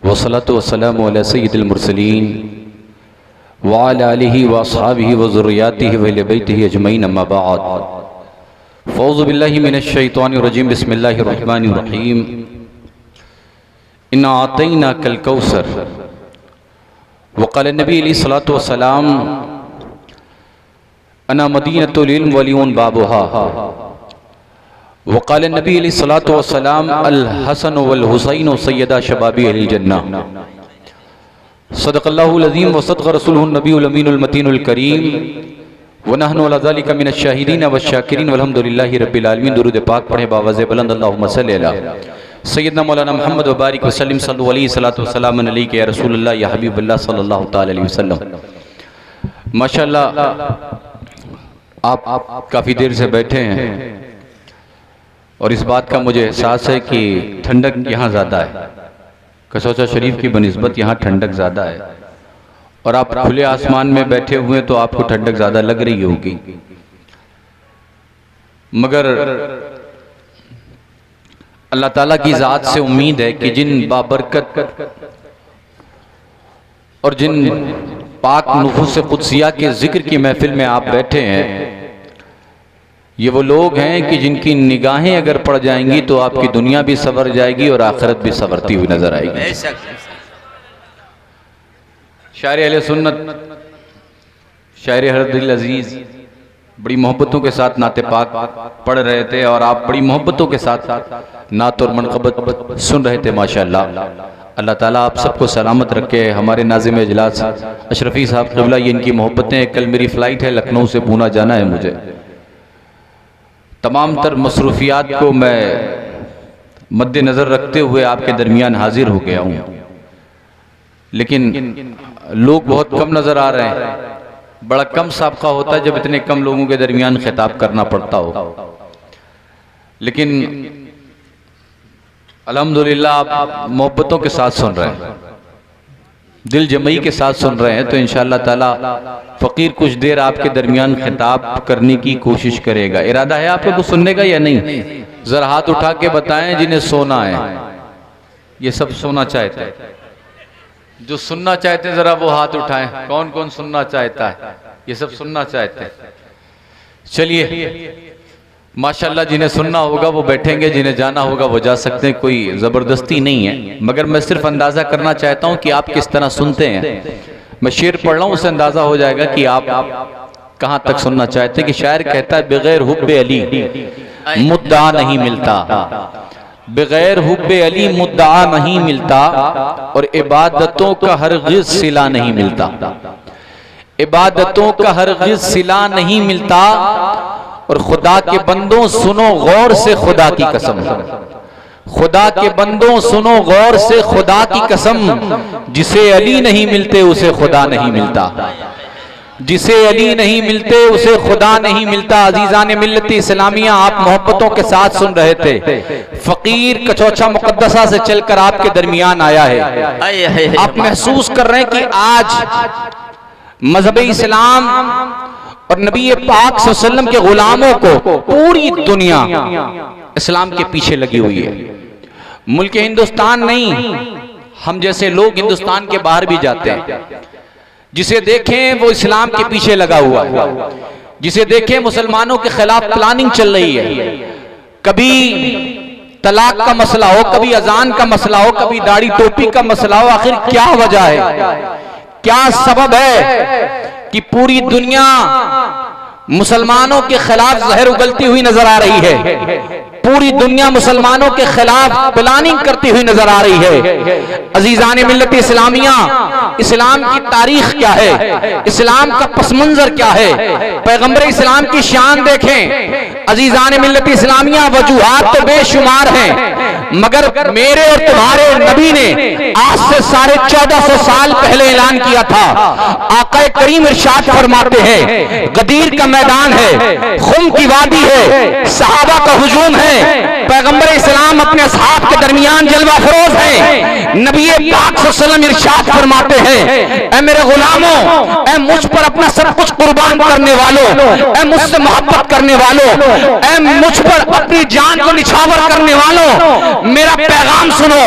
वस्सलातु वस्सलामु अला सय्यिदिल मुरसलीन व अला आलिहि व अस्हाबिहि व ज़ुर्रिय्यातिहि व अहलि बैतिहि अजमईन अम्मा बअद। फ़ौज़ु बिल्लाहि मिनश शैतानिर रजीम। बिस्मिल्लाहिर रहमानिर रहीम। इन्ना आतैनाकल कौसर व क़ाल नबी अलैहिस्सलातु वस्सलाम अना मदीनतुल इल्म वल यून बाबुहा वक़ाल नबी अलैहिस्सलातु वस्सलाम अल हसन वल हुसैन सय्यदा शबाबी अहलिल जन्नह। सदक़ल्लाहुल अज़ीम व सदक़ रसूलुहुन नबीयुल अमीनुल मतीनुल करीम व नहनु अला ज़ालिका मिनश शाहिदीन वश्शाकिरीन वल्हम्दुलिल्लाहि रब्बिल आलमीन। दुरूद पाक पढ़े बावज़ बुलंद अल्लाहुम्मा सल्लि अला सय्यदना मौलाना मुहम्मद व बारिक वसल्लिम सल्लु अलैहि सलातु वस्सलाम अलैका या रसूलल्लाह या हबीबल्लाह सल्लल्लाहु तआला अलैहि वसल्लम। माशाअल्लाह आप काफ़ी देर से बैठे हैं और इस बात का मुझे एहसास है कि ठंडक यहाँ ज़्यादा है। कसौचा शरीफ की बनिस्बत यहाँ ठंडक ज़्यादा है और आप खुले आसमान में बैठे हुए तो आपको ठंडक ज़्यादा लग रही होगी, मगर अल्लाह ताला की ज़ात से उम्मीद है कि जिन बाबरकत और जिन पाक नुफूस कुदसिया के ज़िक्र की महफिल में आप बैठे हैं, ये वो लोग हैं कि जिनकी निगाहें अगर पड़ जाएंगी तो आपकी दुनिया भी संवर जाएगी और आखिरत भी संवरती हुई नजर आएगी। शायर अहले सुन्नत शायर हरदिल अजीज बड़ी मोहब्बतों के साथ नाते पाक पढ़ रहे थे और आप बड़ी मोहब्बतों के साथ नात और मनक़बत सुन रहे थे। माशाअल्लाह, अल्लाह ताला आप सबको सलामत रखे। हमारे नाज़िम इजलास अशरफी साहब क़िबला, ये इनकी मोहब्बतें। कल मेरी फ़्लाइट है, लखनऊ से पूना जाना है मुझे। तमाम तर मसरूफियात को मैं मद्देनज़र रखते हुए आपके दरमियान हाजिर हो गया हूँ, लेकिन लोग बहुत कम नज़र आ रहे हैं। बड़ा कम साबका होता है जब इतने कम लोगों के दरमियान खिताब करना पड़ता हो, लेकिन अल्हम्दुलिल्लाह आप मोहब्बतों के साथ सुन रहे हैं, दिल जमई के साथ सुन रहे हैं, तो इंशाअल्लाह ताला फ़कीर कुछ देर आपके दरमियान खिताब करने की कोशिश करेगा। इरादा है आपको कुछ सुनने का या नहीं? ज़रा हाथ उठा के बताएं जिन्हें सोना है। ये सब सोना चाहते हैं, जो सुनना चाहते हैं ज़रा वो हाथ उठाएं। कौन कौन सुनना चाहता है? ये सब सुनना चाहते हैं। चलिए माशाअल्लाह, जिन्हें सुनना होगा वो बैठेंगे, जिन्हें जाना होगा वो जा सकते हैं, कोई ज़बरदस्ती नहीं है, मगर मैं सिर्फ अंदाज़ा करना चाहता हूँ कि आप किस तरह सुनते हैं। मैं शेर पढ़ रहा हूँ, उससे अंदाज़ा हो जाएगा कि आप कहाँ तक सुनना चाहते हैं। कि शायर कहता है, बगैर हुब्बे अली मुद्दा नहीं मिलता, बगैर हुब्बे अली मुद्दा नहीं मिलता, और इबादतों का हरगिज़ सिला नहीं मिलता, इबादतों का हरगिज़ सिला नहीं मिलता। और खुदा के बंदों सुनो गौर से खुदा की कसम, खुदा के बंदों सुनो गौर से खुदा की कसम, जिसे अली नहीं मिलते उसे खुदा नहीं मिलता, जिसे अली नहीं मिलते उसे खुदा नहीं मिलता। अजीजान मिल्लती इस्लामिया, आप मोहब्बतों के साथ सुन रहे थे। फकीर कचौचा मुकद्दसा से चलकर आपके दरमियान आया है। आप महसूस कर रहे हैं कि आज मजहब इस्लाम और नबी पाक सल्लल्लाहु अलैहि वसल्लम के गुलामों को पूरी दुनिया इस्लाम के पीछे लगी हुई है। मुल्क हिंदुस्तान नहीं, हम जैसे लोग हिंदुस्तान के बाहर भी जाते हैं। जिसे देखें वो इस्लाम के पीछे लगा हुआ है, जिसे देखें मुसलमानों के खिलाफ प्लानिंग चल रही है। कभी तलाक का मसला हो, कभी अजान का मसला हो, कभी दाढ़ी टोपी का मसला हो। आखिर क्या वजह है, क्या सबब है कि पूरी दुनिया मुसलमानों के खिलाफ जहर उगलती हुई नजर आ रही है? पूरी दुनिया मुसलमानों के खिलाफ प्लानिंग करती हुई नजर आ रही है। अजीजान मिल्लत इस्लामिया, इस्लाम की तारीख क्या है, इस्लाम का पस मंजर क्या है, पैगंबर इस्लाम की शान देखें। अजीजान मिल्लत इस्लामिया, वजूहात तो बेशुमार हैं, मगर मेरे और तुम्हारे नबी ने आज से 1450 साल पहले ऐलान किया था। आका करीम इरशाद फरमाते हैं, गदीर का मैदान है, खुम की वादी है, सहाबा का हुजूम है, पैगंबर इस्लाम अपने असहाब के दरमियान जलवा फरोज है। नबी पाक सल्लल्लाहु अलैहि वसल्लम इरशाद फरमाते हैं, ऐ मेरे गुलामों, ऐ मुझ पर अपना सब कुछ कुर्बान करने वालों, ऐ मुझसे मोहब्बत करने वालों, ऐ मुझ पर अपनी जान को निछावर करने वालों, मेरा पैगाम सुनो।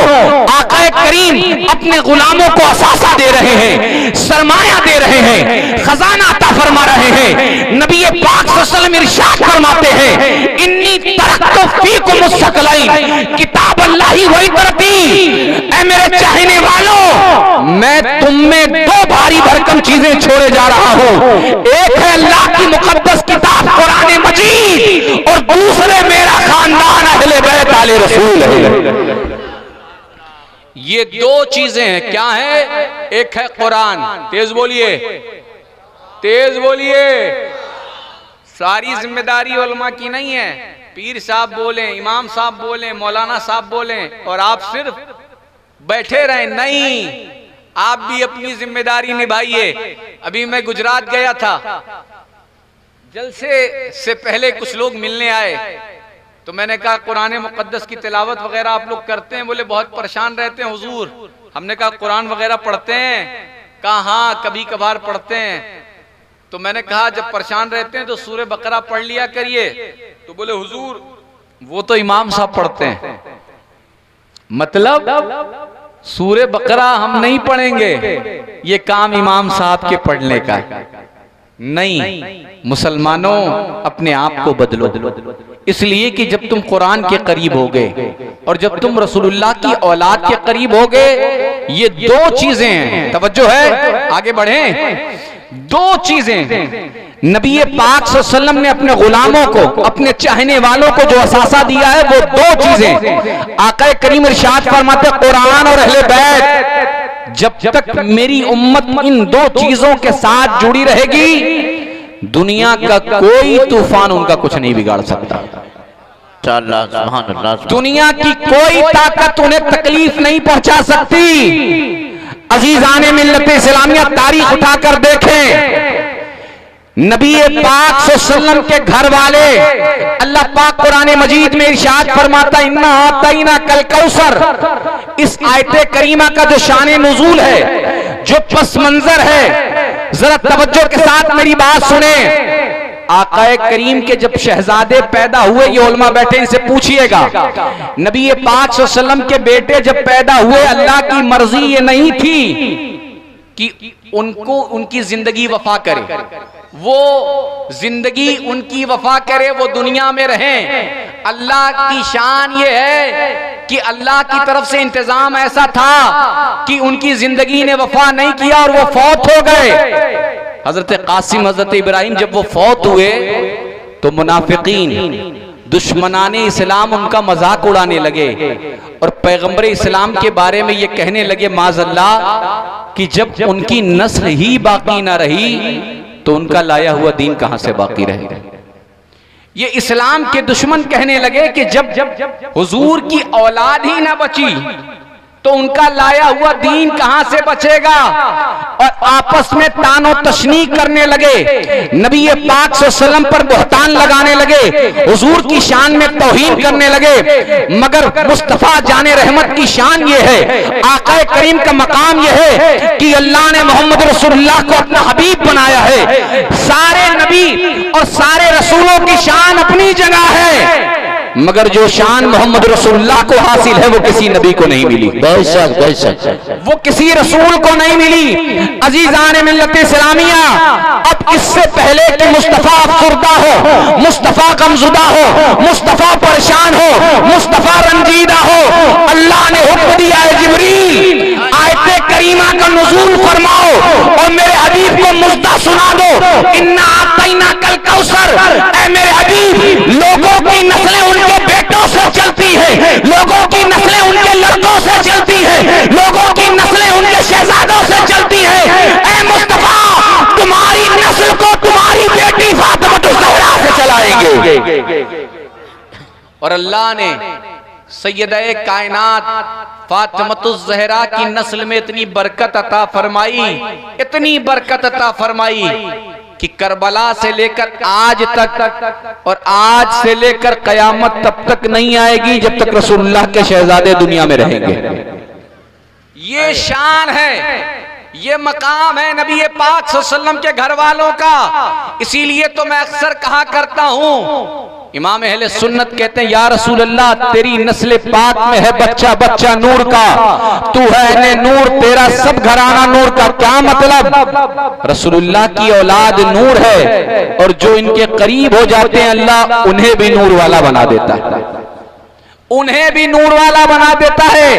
आका करीम अपने गुलामों को असासा दे रहे हैं, सरमाया दे रहे हैं, खजाना अता फरमा रहे हैं। नबी पाक सल्लल्लाहु अलैहि वसल्लम इरशाद फरमाते हैं, इन्नी तरक्तु फीकुम मुस्तक़लाइन किताब अल्लाही व इतरती, ऐ मेरे चाहने वालों, मैं तुम में दो भारी भरकम चीजें छोड़े जा रहा हूं। एक है अल्लाह की मुकद्दस किताब कुरान मजीद, और दूसरे मेरा खानदान अहले बैत आले रसूल है। ये दो चीजें हैं, क्या है? एक है कुरान, तेज बोलिए, तेज बोलिए। सारी जिम्मेदारी उलमा की नहीं है, पीर साहब बोले, इमाम साहब बोले, मौलाना साहब बोले और आप सिर्फ बैठे रहे, नहीं, आप भी अपनी जिम्मेदारी निभाइए। अभी मैं गुजरात गया था, जलसे से पहले कुछ लोग मिलने आए, तो मैंने कहा कुरान मुकद्दस की तिलावत वगैरह आप लोग करते हैं? बोले बहुत परेशान रहते हैं हुजूर। हमने कहा कुरान वगैरह पढ़ते हैं? कहा हाँ कभी कभार पढ़ते हैं। तो मैंने कहा जब परेशान रहते हैं तो सूरह बकरा पढ़ लिया करिए। तो बोले हुजूर वो तो इमाम साहब पढ़ते हैं। मतलब सूरह बकरा हम नहीं पढ़ेंगे, ये काम इमाम साहब के पढ़ने का नहीं। मुसलमानों अपने आप को बदलो, इसलिए कि जब तुम कुरान के करीब हो गए और जब तुम रसूलुल्लाह की औलाद के करीब हो गए, ये दो चीजें हैं, तवज्जो है, आगे बढ़े। दो चीजें नबी पाक सल्लल्लाहु अलैहि वसल्लम ने अपने गुलामों को, अपने चाहने वालों को जो असासा दिया है, वो दो चीजें। आका करीम इरशाद फरमाते कुरान और अहले बैत, जब तक मेरी उम्मत इन दो चीजों के साथ जुड़ी रहेगी, दुनिया का कोई तूफान उनका कुछ नहीं बिगाड़ सकता। दुनिया की कोई ताकत उन्हें तकलीफ नहीं पहुंचा सकती। अजीजाने मिल्लत इस्लामिया तारीख उठाकर देखें, नबी पाक सल्लल्लाहु अलैहि वसल्लम के घर वाले, अल्लाह पाक कुरान मजीद में इरशाद फरमाता इन्ना आतैना कल कौसर। इस आयते करीमा का जो शान नुज़ूल है, जो पस मंजर है, जरा तवज्जो के साथ मेरी बात सुने। आकाए करीम के जब शहजादे पैदा हुए, ये उलमा बैठे, इनसे पूछिएगा, नबी पाक सल्लल्लाहु अलैहि वसल्लम के बेटे जब पैदा हुए, अल्लाह की मर्जी ये नहीं थी कि उनको उनकी जिंदगी वफा करे, वो जिंदगी उनकी वफा करे, वो दुनिया में रहें। अल्लाह की शान ये है कि अल्लाह की तरफ से इंतजाम ऐसा था कि उनकी जिंदगी ने वफा नहीं किया और वो फौत हो गए। हजरत कासिम, हजरत इब्राहिम जब वो फौत हुए तो मुनाफिकीन, दुश्मनाने इस्लाम उनका मजाक उड़ाने लगे और पैगंबर इस्लाम के बारे में ये कहने लगे माज़अल्लाह कि जब उनकी नस्ल ही बाकी ना रही तो उनका लाया हुआ दीन कहां से बाकी रहेगा। ये इस्लाम के दुश्मन कहने लगे कि जब हुजूर की औलाद ही ना बची तो उनका लाया हुआ दीन कहां से बचेगा, और आपस में तानो तशनी करने लगे, नबी पाक सल्लल्लाहु अलैहि वसल्लम पर बुहतान लगाने लगे, हुजूर की शान में तौहीन करने लगे। मगर मुस्तफा जाने रहमत की शान ये है, आका करीम का मकाम ये है कि अल्लाह ने मोहम्मद रसूलुल्लाह को अपना हबीब बनाया है। सारे नबी और सारे रसूलों की शान अपनी जगह है, मगर जो शान मोहम्मद रसूलुल्लाह को हासिल है वो किसी नबी को नहीं मिली, वो किसी रसूल को नहीं मिली। अजीजान मिल्लत इस्लामिया, अब इससे पहले कि मुस्तफा अफसरदा हो, मुस्तफा गमजुदा हो, मुस्तफा परेशान हो, मुस्तफा रंजीदा हो, अल्लाह ने हुक्म दिया है जिब्रील आयते करीमा का नुज़ूल फरमाओ और मेरे हबीब को मुज़्दा सुना दो, इन्ना आतैना कल कौसर। ऐ मेरे हबीब, लोगों की नस्लें उनके बेटों से चलती है, लोगों की नस्लें उनके लड़कों से चलती है, लोगों की नस्लें उनके शहजादों से चलती है। ऐ मुस्तफा, तुम्हारी नस्ल को तुम्हारी बेटी फातिमा ज़हरा से चलाएंगे। और अल्लाह ने सैयदे कायनात फातिमा ज़हरा की नस्ल में इतनी बरकत अता फरमाई, इतनी बरकत अता फरमाई कि करबला से लेकर आज तक और आज से लेकर कयामत तब तक नहीं आएगी जब तक रसूलुल्लाह के शहजादे दुनिया में रहेंगे। ये शान है, ये मकाम है नबी पाक सल्लल्लाहु अलैहि वसल्लम के घर वालों का। इसीलिए तो मैं अक्सर कहा करता हूं इमाम अहले सुन्नत कहते हैं या रसूल अल्लाह तेरी नस्ल पाक में है बच्चा बच्चा नूर का, तू है अहले नूर, तेरा सब घराना नूर का। क्या मतलब? रसूलुल्लाह की औलाद नूर है और जो इनके करीब हो जाते हैं अल्लाह उन्हें भी नूर वाला बना देता है, उन्हें भी नूर वाला बना देता है।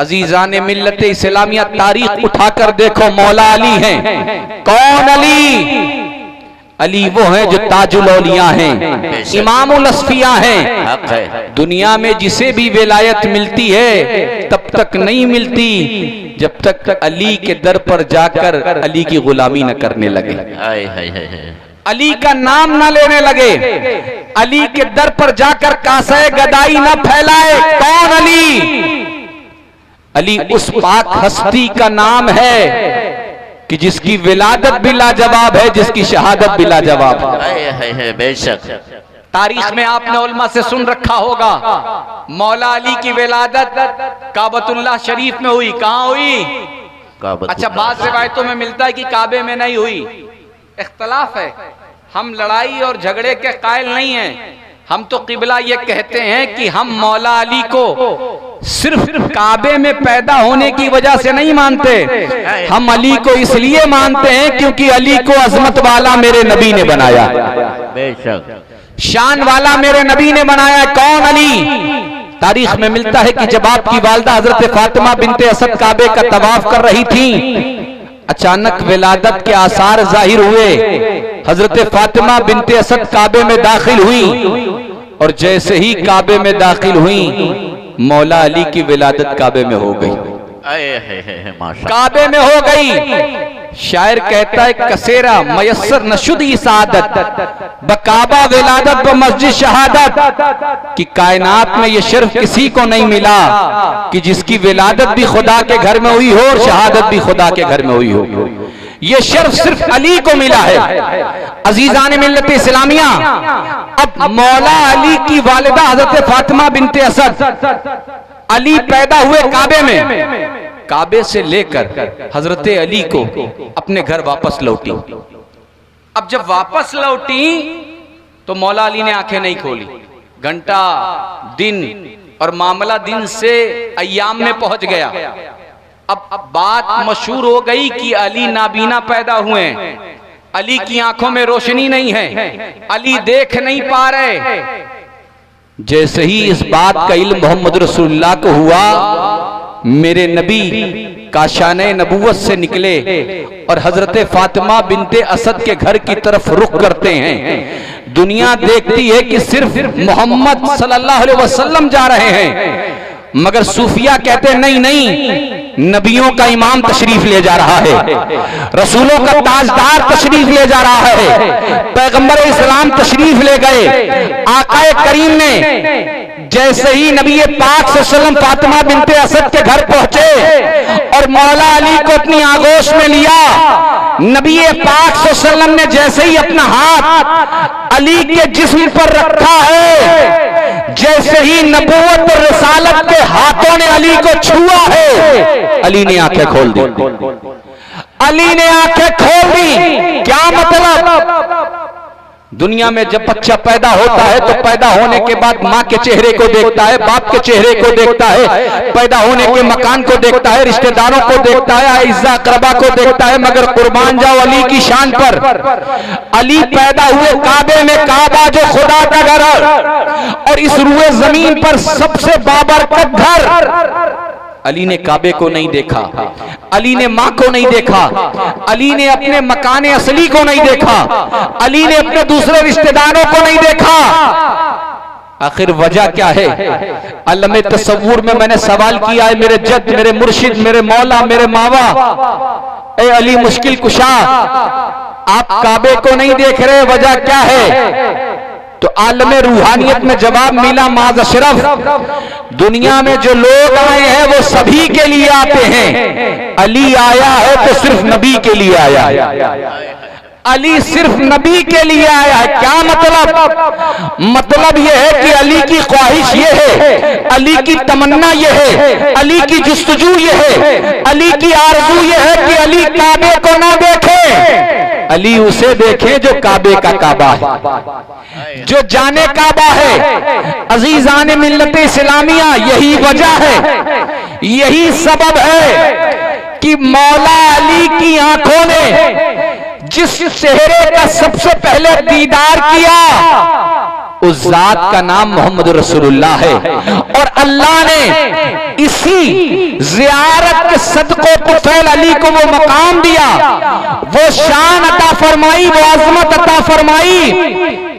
अजीजान मिल्लत इस्लामिया तारीख उठाकर देखो, मौला अली हैं। कौन अली? अली वो हैं जो ताजुल औलिया हैं, इमामुल अस्फिया हैं। दुनिया में जिसे भी विलायत मिलती है तब तक नहीं मिलती जब तक अली के दर पर जाकर अली की गुलामी न करने लगे, अली का नाम न लेने लगे, अली के दर पर जाकर कासे गदाई न फैलाए। कौन अली? अली उस पाक हस्ती का नाम है कि जिसकी विलादत भी लाजवाब है, जिसकी शहादत भी लाजवाब है। बेशक तारीख में आपने उलमा से सुन रखा होगा, मौला अली की विलादत काबतुल्लाह शरीफ में हुई। कहाँ हुई? अच्छा, बाद रिवायतों में मिलता है कि काबे में नहीं हुई। इख्तलाफ है, हम लड़ाई और झगड़े के कायल नहीं हैं। हम तो किबला ये कहते हैं कि हम मौला अली को सिर्फ काबे में पैदा होने की वजह से नहीं मानते, हम अली को इसलिए मानते हैं क्योंकि अली को अजमत वाला मेरे नबी ने बनाया, बेशक शान वाला मेरे नबी ने बनाया। कौन अली? तारीख में मिलता है कि जब आपकी वालदा हजरत फातिमा बिनते असद काबे का तवाफ कर रही थी, अचानक विलादत के आसार जाहिर हुए। हजरत फातिमा बिनते असद काबे में दाखिल हुई और जैसे ही काबे में दाखिल हुई मौला अली की विलादत काबे में हो गई, काबे में हो गई। शायर कहता है कसेरा मयसर नशुदी सादत बकाबा विलादत व मस्जिद शहादत, कि कायनात में ये शर्फ किसी को नहीं मिला कि जिसकी विलादत भी खुदा के घर में हुई हो और शहादत भी खुदा के घर में हुई हो। ये शर्फ सिर्फ अली को मिला है। अजीजान मिल्लत इस्लामिया, अब मौला अली की वालिदा हजरत फातिमा बिनते असद, अली पैदा हुए काबे में, काबे से लेकर हजरत अली को अपने घर वापस लौटी। अब जब वापस लौटी तो मौला अली ने आंखें नहीं खोली। घंटा, दिन और मामला दिन से अय्याम में पहुंच गया। अब बात मशहूर हो गई कि अली नाबीना पैदा हुए हैं, अली की आंखों में रोशनी नहीं है, अली देख नहीं पा रहे। जैसे ही इस बात का इल्म मोहम्मद रसूलुल्लाह को हुआ, मेरे नबी काशाने नबूवत से निकले और हजरत फातिमा बिनते असद के घर की तरफ रुख करते हैं। दुनिया देखती है कि सिर्फ मोहम्मद सल्लल्लाहु अलैहि वसल्लम जा रहे हैं, मगर सूफिया कहते हैं नहीं नहीं, नबियों का इमाम तशरीफ ले जा रहा है, रसूलों का ताजदार तशरीफ ले जा रहा है, पैगंबर इस्लाम तशरीफ ले गए। आकाए करीम ने जैसे ही नबी पाक सल्लल्लाहु अलैहि वसल्लम फातिमा बिनते असद के घर पहुंचे और मौला अली को अपनी आगोश में लिया, नबी पाक सल्लल्लाहु अलैहि वसल्लम ने जैसे ही अपना हाथ अली के जिस्म पर रखा है, जैसे ही नबूवत और रिसालत के हाथों ने अली को छुआ है, अली ने आंखें खोल दी, अली ने आंखें खोल दी। क्या मतलब? दुनिया में जब बच्चा पैदा होता है तो पैदा होने के बाद माँ के चेहरे को देखता है, बाप के चेहरे को देखता है, पैदा होने के मकान को देखता है, रिश्तेदारों को देखता है, इज्जा अकरबा को देखता है, मगर कुर्बान जाओ अली की शान पर। अली पैदा हुए काबे में, काबा जो खुदा का घर और इस रुए जमीन पर सबसे बाबरकत घर। अली ने काबे को नहीं देखा, अली ने माँ को नहीं देखा, अली ने अपने मकाने असली को नहीं देखा, अली ने अपने दूसरे रिश्तेदारों को नहीं देखा। आखिर वजह क्या है? अलम तसव्वुर में मैंने सवाल किया है, मेरे जद, मेरे मुर्शिद, मेरे मौला, मेरे मावा, ए अली मुश्किल कुशा, आप काबे को नहीं देख रहे, वजह क्या है? तो आलम रूहानियत में जवाब मिला, माज अशरफ, दुनिया में जो लोग आए हैं वो सभी के लिए आते हैं, अली आया है तो सिर्फ नबी के लिए आया है, अली सिर्फ नबी के लिए आया है। क्या मतलब? मतलब यह है कि अली की ख्वाहिश ये है, अली की तमन्ना ये है, अली की जुस्तजू ये है, अली की आरज़ू ये है कि अली काबे को ना देखे, अली उसे देखे जो काबे का काबा है, जो जाने काबा है। अजीजान मिल्लत इस्लामिया, यही वजह है, यही सबब है कि मौला अली की आंखों ने जिस चेहरे का सबसे पहले दीदार किया उस जात का नाम मोहम्मद रसूलुल्लाह है। और अल्लाह ने इसी जियारत के सदक़ों तुफैल अली को वो मकाम दिया, वो शान अता फरमाई, वो अजमत अता फरमाई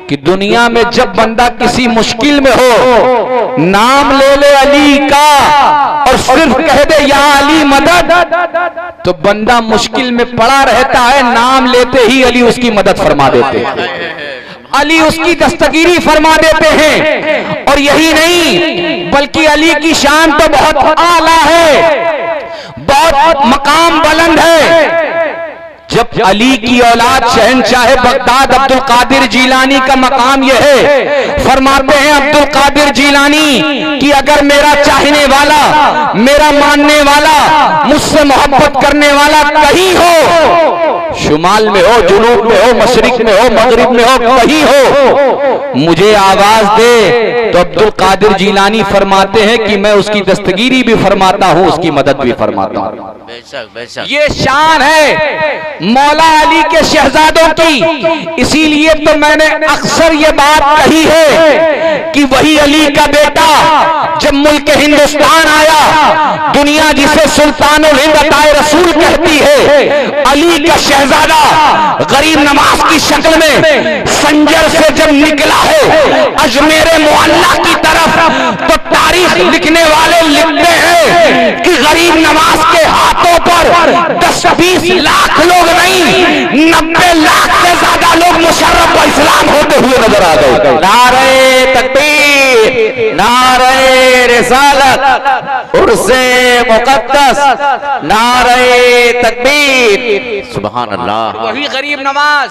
कि दुनिया में जब बंदा किसी मुश्किल में हो, नाम ले ले अली का और सिर्फ कह दे या अली मदद, तो बंदा मुश्किल में पड़ा रहता है, नाम लेते ही अली उसकी मदद फरमा देते हैं, अली उसकी दस्तगीरी फरमा देते हैं। और यही नहीं बल्कि अली की शान तो बहुत आला है, बहुत मकाम बुलंद है। जब अली की औलाद शहंशाह बगदाद अब्दुल कादिर जीलानी का मकाम यह है, फरमाते हैं अब्दुल कादिर जीलानी कि अगर मेरा चाहने वाला, मेरा मानने वाला, मुझसे मोहब्बत करने वाला कहीं हो, शुमाल में हो, जुनूब में हो, मशरिक में हो, मगरिब में हो, कहीं हो, मुझे आवाज दे। तो अब्दुल कादिर जीलानी फरमाते हैं कि मैं उसकी दस्तगीरी भी फरमाता हूं, उसकी मदद भी फरमाता हूं। ये शान है मौला अली के शहजादों की। इसीलिए तो मैंने अक्सर ये बात कही है कि वही अली का बेटा जब मुल्क हिंदुस्तान आया, दुनिया जिसे सुल्तानुल हिंद अताए रसूल कहती है, अली का शहजादा गरीब नवाज की शक्ल में संजर से जब निकला है अजमेर मुअल्ला की तरफ, तो तारीख लिखने वाले लिखते हैं कि गरीब नवाज के हाथों पर 10-20 लाख लोग नहीं, 90 लाख से ज्यादा लोग मुशर्रफ व इस्लाम होते हुए नजर आ गए। नारे तकबीर, नारे रिसालत, उर्से मुकद्दस, नारे तकबीर, सुभान अल्लाह। वही गरीब नवाज।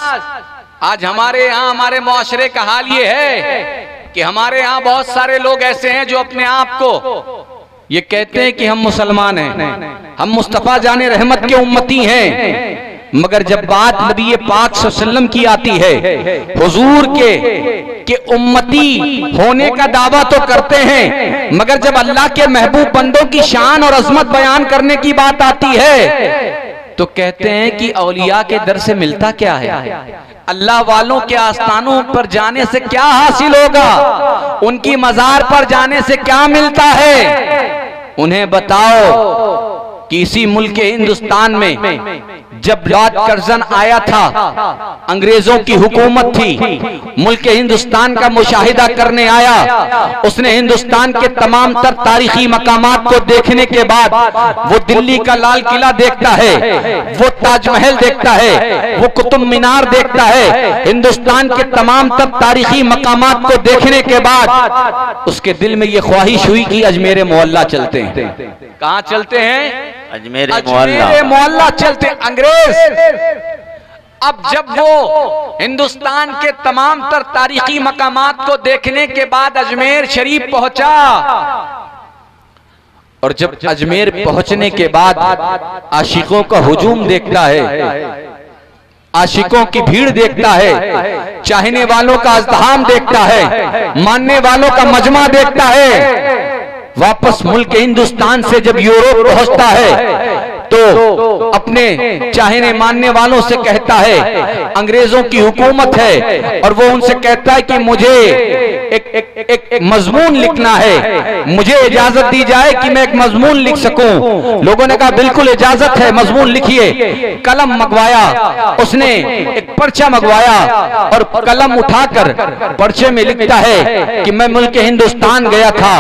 आज हमारे यहाँ, हमारे मुआशरे का हाल ये है कि हमारे यहाँ बहुत सारे लोग ऐसे हैं जो अपने आप को ये कहते हैं कि हम मुसलमान हैं, हम मुस्तफा जाने रहमत के उम्मती हैं, मगर जब बात नबी पाक सल्लल्लाहु अलैहि वसल्लम की आती है, हुजूर के उम्मती होने का दावा तो करते हैं, मगर जब अल्लाह के महबूब बंदों की शान और अजमत बयान करने की बात आती है तो कहते हैं कि औलिया के दर से मिलता क्या है, अल्लाह वालों के आस्थानों पर जाने से क्या हासिल होगा, उनकी मजार पर जाने से क्या मिलता है। उन्हें बताओ कि इसी मुल्क हिंदुस्तान में जब लॉर्ड कर्जन आया था, अंग्रेजों की हुकूमत थी, मुल्क हिंदुस्तान का मुशाहिदा करने आया, उसने हिंदुस्तान के तमाम तर तारीखी मकामात को देखने के बाद वो दिल्ली का लाल किला देखता है, वो ताजमहल देखता है, वो कुतुब मीनार देखता है, हिंदुस्तान के तमाम तर तारीखी मकामात को देखने के बाद उसके दिल में ये ख्वाहिश हुई कि अजमेर मोहल्ला चलते हैं। कहाँ चलते हैं? अजमेर मोहल्ला चलते। अंग्रेज अब जब वो हिंदुस्तान के तमाम तर तारीखी मकामात को देखने के बाद अजमेर शरीफ पहुंचा, और जब अजमेर पहुंचने के बाद आशिकों का हुजूम देखता है, आशिकों की भीड़ देखता है, चाहने वालों का अज़्दहाम देखता है, मानने वालों का मजमा देखता है, वापस मुल्क हिंदुस्तान से जब यूरोप पहुंचता है तो अपने चाहने मानने वालों से कहता है अंग्रेजों की हुकूमत है, और वो उनसे कहता है कि मुझे एक मजमून लिखना है, मुझे इजाजत दी जाए कि मैं एक मजमून लिख सकूं। लोगों ने कहा बिल्कुल इजाजत है, मजमून लिखिए। कलम मंगवाया उसने, एक पर्चा मंगवाया और कलम उठाकर पर्चे में लिखता है कि मैं मुल्क हिंदुस्तान गया था,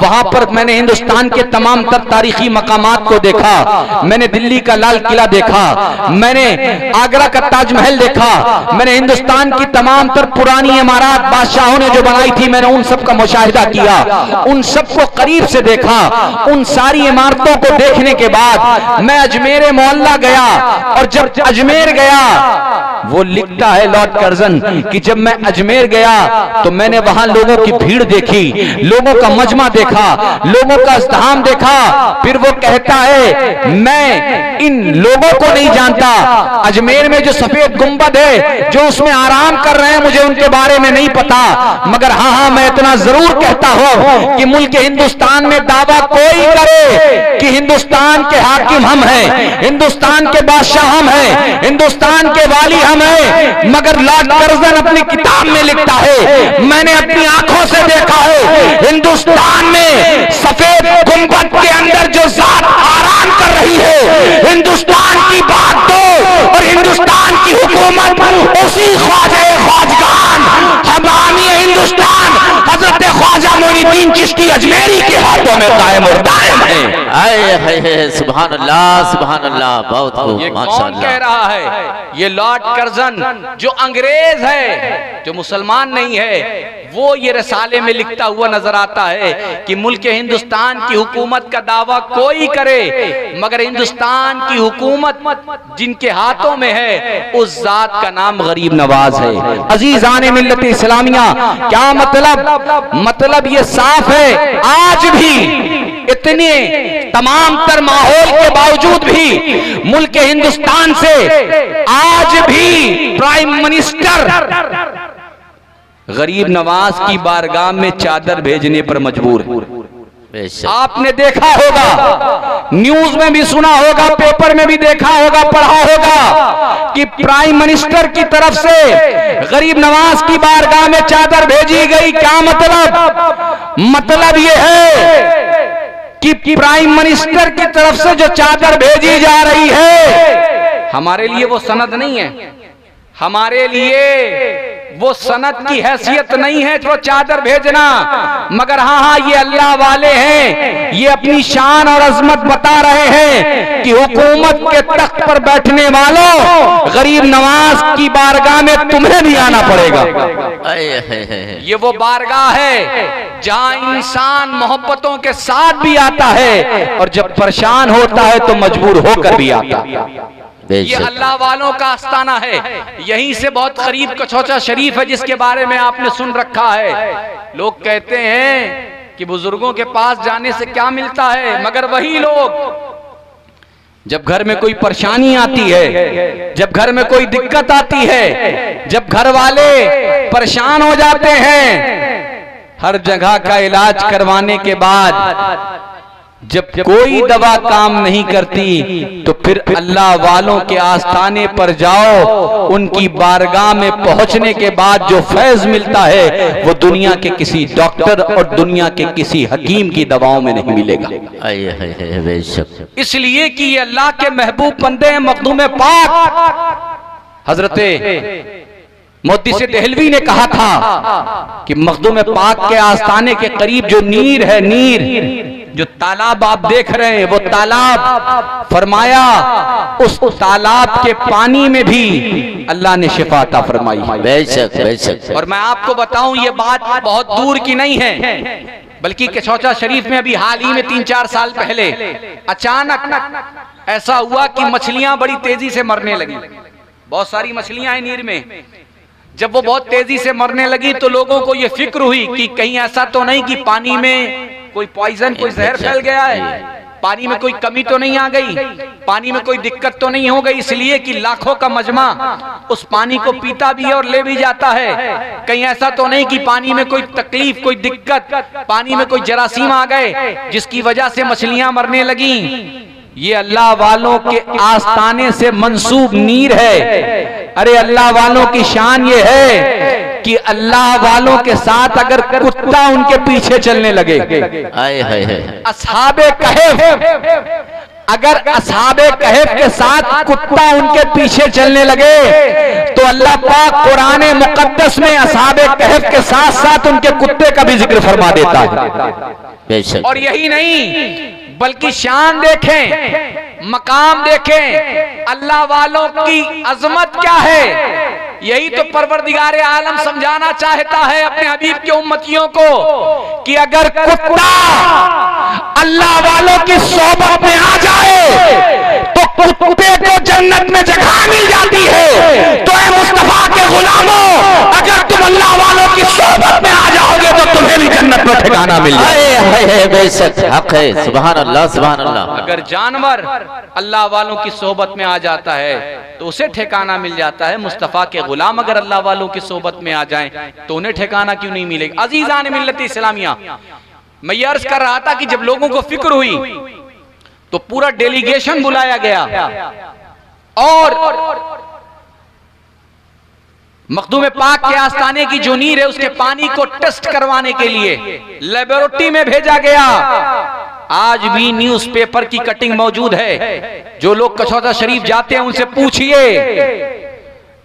वहां पर मैंने हिंदुस्तान के तमाम तर तारीखी मकामात को देखा, मैंने दिल्ली का लाल किला देखा, मैंने आगरा का ताजमहल देखा, मैंने हिंदुस्तान की तमाम तर पुरानी इमारत बादशाहों ने जो बनाई थी, मैंने उन सब का मुशाहिदा किया, उन सबको करीब से देखा। उन सारी इमारतों को देखने के बाद मैं अजमेर मोहल्ला गया, और जब अजमेर गया वो लिखता है लॉर्ड कर्जन कि जब मैं अजमेर गया तो मैंने वहां लोगों की भीड़ देखी, लोगों का मजमा देखा, लोगों का इज़्तिहाम देखा। फिर वो कहता है मैं इन लोगों को नहीं जानता, अजमेर में जो सफेद गुंबद है जो उसमें आराम कर रहे हैं मुझे उनके बारे में नहीं पता, मगर हाँ मैं इतना जरूर कहता हूं कि मुल्क हिंदुस्तान में दावा कोई करे कि हिंदुस्तान के हाकिम हम हैं, हिंदुस्तान के बादशाह हम हैं, हिंदुस्तान के वाली हम हैं, मगर लॉर्ड कर्जन अपनी किताब में लिखता है मैंने अपनी आंखों से देखा है हिंदुस्तान में सफेद गुंबद के अंदर जो जात आराम कर रही है, हिंदुस्तान की बात दो और हिंदुस्तान की हुकूमत उसी ख्वाजा ख्वाजगान हमामी हिंदुस्तान हजरत ख्वाजा मोइनुद्दीन चिश्ती अजमेरी के हाथों में कायम और दायम है। आए सुभान अल्लाह सुभान अल्लाह, बहुत खूब ये माशाअल्लाह। कौन कह रहा है? ये लॉर्ड कर्जन जो अंग्रेज है, जो मुसलमान नहीं है, वो ये रसाले में लिखता हुआ नजर आता है कि मुल्क हिंदुस्तान की हुकूमत का दावा कोई करे मगर हिंदुस्तान की हुकूमत जिनके हाथों में है उस जात का नाम गरीब नवाज है। अजीजान मिल्लत इस्लामिया, क्या मतलब ये साफ है, आज भी इतने तमाम तर माहौल के बावजूद भी मुल्क हिंदुस्तान से आज भी प्राइम मिनिस्टर गरीब नवाज की बारगाह में चादर भेजने पर मजबूर है। आपने देखा होगा, न्यूज में भी सुना होगा, पेपर में भी देखा होगा, पढ़ा होगा कि प्राइम मिनिस्टर की तरफ से गरीब नवाज की बारगाह में चादर भेजी गई। क्या मतलब ये है कि प्राइम मिनिस्टर की तरफ से जो चादर भेजी जा रही है हमारे लिए वो सनद नहीं है, हमारे लिए वो सनद की हैसियत नहीं है जो चादर भेजना, मगर हाँ ये अल्लाह वाले हैं, ये अपनी शान और अजमत बता रहे हैं कि हुकूमत के तख्त पर बैठने वालों गरीब नवाज की बारगाह में तुम्हें भी आना पड़ेगा। ये वो बारगाह है जहां इंसान मोहब्बतों के साथ भी आता है और जब परेशान होता है तो मजबूर होकर भी आता है। ये अल्लाह वालों का आस्ताना है। यहीं से बहुत करीब कचौचा शरीफ है जिसके बारे में आपने सुन रखा है। लोग कहते हैं कि बुजुर्गों के पास जाने से क्या मिलता है, मगर वही लोग जब घर में कोई परेशानी आती है, जब घर में कोई दिक्कत आती है, जब घर वाले परेशान हो जाते हैं, हर जगह का इलाज करवाने के बाद जब कोई दवा काम नहीं करती तो फिर अल्लाह वालों के आस्थाने पर जाओ, उनकी बारगाह में पहुंचने के बाद जो फैज मिलता है वो दुनिया के किसी डॉक्टर और दुनिया के किसी हकीम की दवाओं में नहीं मिलेगा। इसलिए कि ये अल्लाह के महबूब बंदे हैं। मखदूम पाक हजरत मोदी से देहलवी ने कहा था कि मखदूम पाक के आस्थाने के करीब जो नीर है, नीर जो तालाब आप देख रहे हैं वो तालाब, फरमाया उस तालाब के पानी में भी अल्लाह ने शिफा अता फरमाई। बेशक बेशक। और मैं आपको बताऊं ये बात बहुत दूर की नहीं है, बल्कि कचौचा शरीफ में अभी हाल ही में 3-4 साल पहले अचानक ऐसा हुआ कि मछलियां बड़ी तेजी से मरने लगी। बहुत सारी मछलियां हैं नीर में। जब वो बहुत तेजी से मरने लगी तो लोगों को ये फिक्र हुई कि कहीं ऐसा तो नहीं कि पानी में कोई पॉइजन, कोई जहर फैल गया है, पानी में कोई कमी तो नहीं आ गई, पानी में कोई दिक्कत तो नहीं हो गई। इसलिए कि लाखों का मजमा उस पानी को पीता भी है और ले भी जाता है। कहीं ऐसा तो नहीं कि पानी में कोई तकलीफ, कोई दिक्कत, पानी में कोई जरासीम आ गए जिसकी वजह से मछलियां मरने लगी। ये अल्लाह वालों के आस्थाने से मंसूब नीर है। अरे अल्लाह वालों की शान ये है कि अल्लाह वालों के साथ अगर कुत्ता उनके पीछे चलने लगे, असहाबे कहफ, अगर असहाबे कहफ के साथ कुत्ता उनके पीछे चलने लगे तो अल्लाह पाक कुरान मुकद्दस में असहाबे कहफ के साथ साथ उनके कुत्ते का भी जिक्र फरमा देता है। और यही नहीं बल्कि शान देखें, मकाम देखें, अल्लाह वालों की अजमत क्या है। यही तो परवरदिगार आलम समझाना चाहता है अपने हबीब के उम्मतियों को कि अगर कुत्ता अल्लाह वालों की सोबत में आ जाए तो कुत्ते को जन्नत में जगह मिल जाती है। तो में ठिकाना मिल जाए। बेशक हक है, सुभान अल्लाह सुभान अल्लाह। अगर जानवर अल्लाह वालों की सोहबत में आ जाता है तो उसे ठिकाना मिल जाता है, मुस्तफ़ा के गुलाम अगर अल्लाह वालों की सोहबत में आ जाएं तो उन्हें ठिकाना क्यों नहीं मिलेगा। अजीजान मिल्लत इस्लामिया, मैं ये अर्ज कर रहा था कि जब लोगों को फिक्र हुई तो पूरा डेलीगेशन बुलाया गया और मखदूम पाक के आस्थाने की जो नीर है उसके पानी को टेस्ट करवाने के लिए लेबोरेटरी में भेजा गया। आज भी न्यूज़पेपर की कटिंग मौजूद है, जो लोग कचौदा शरीफ जाते हैं उनसे पूछिए,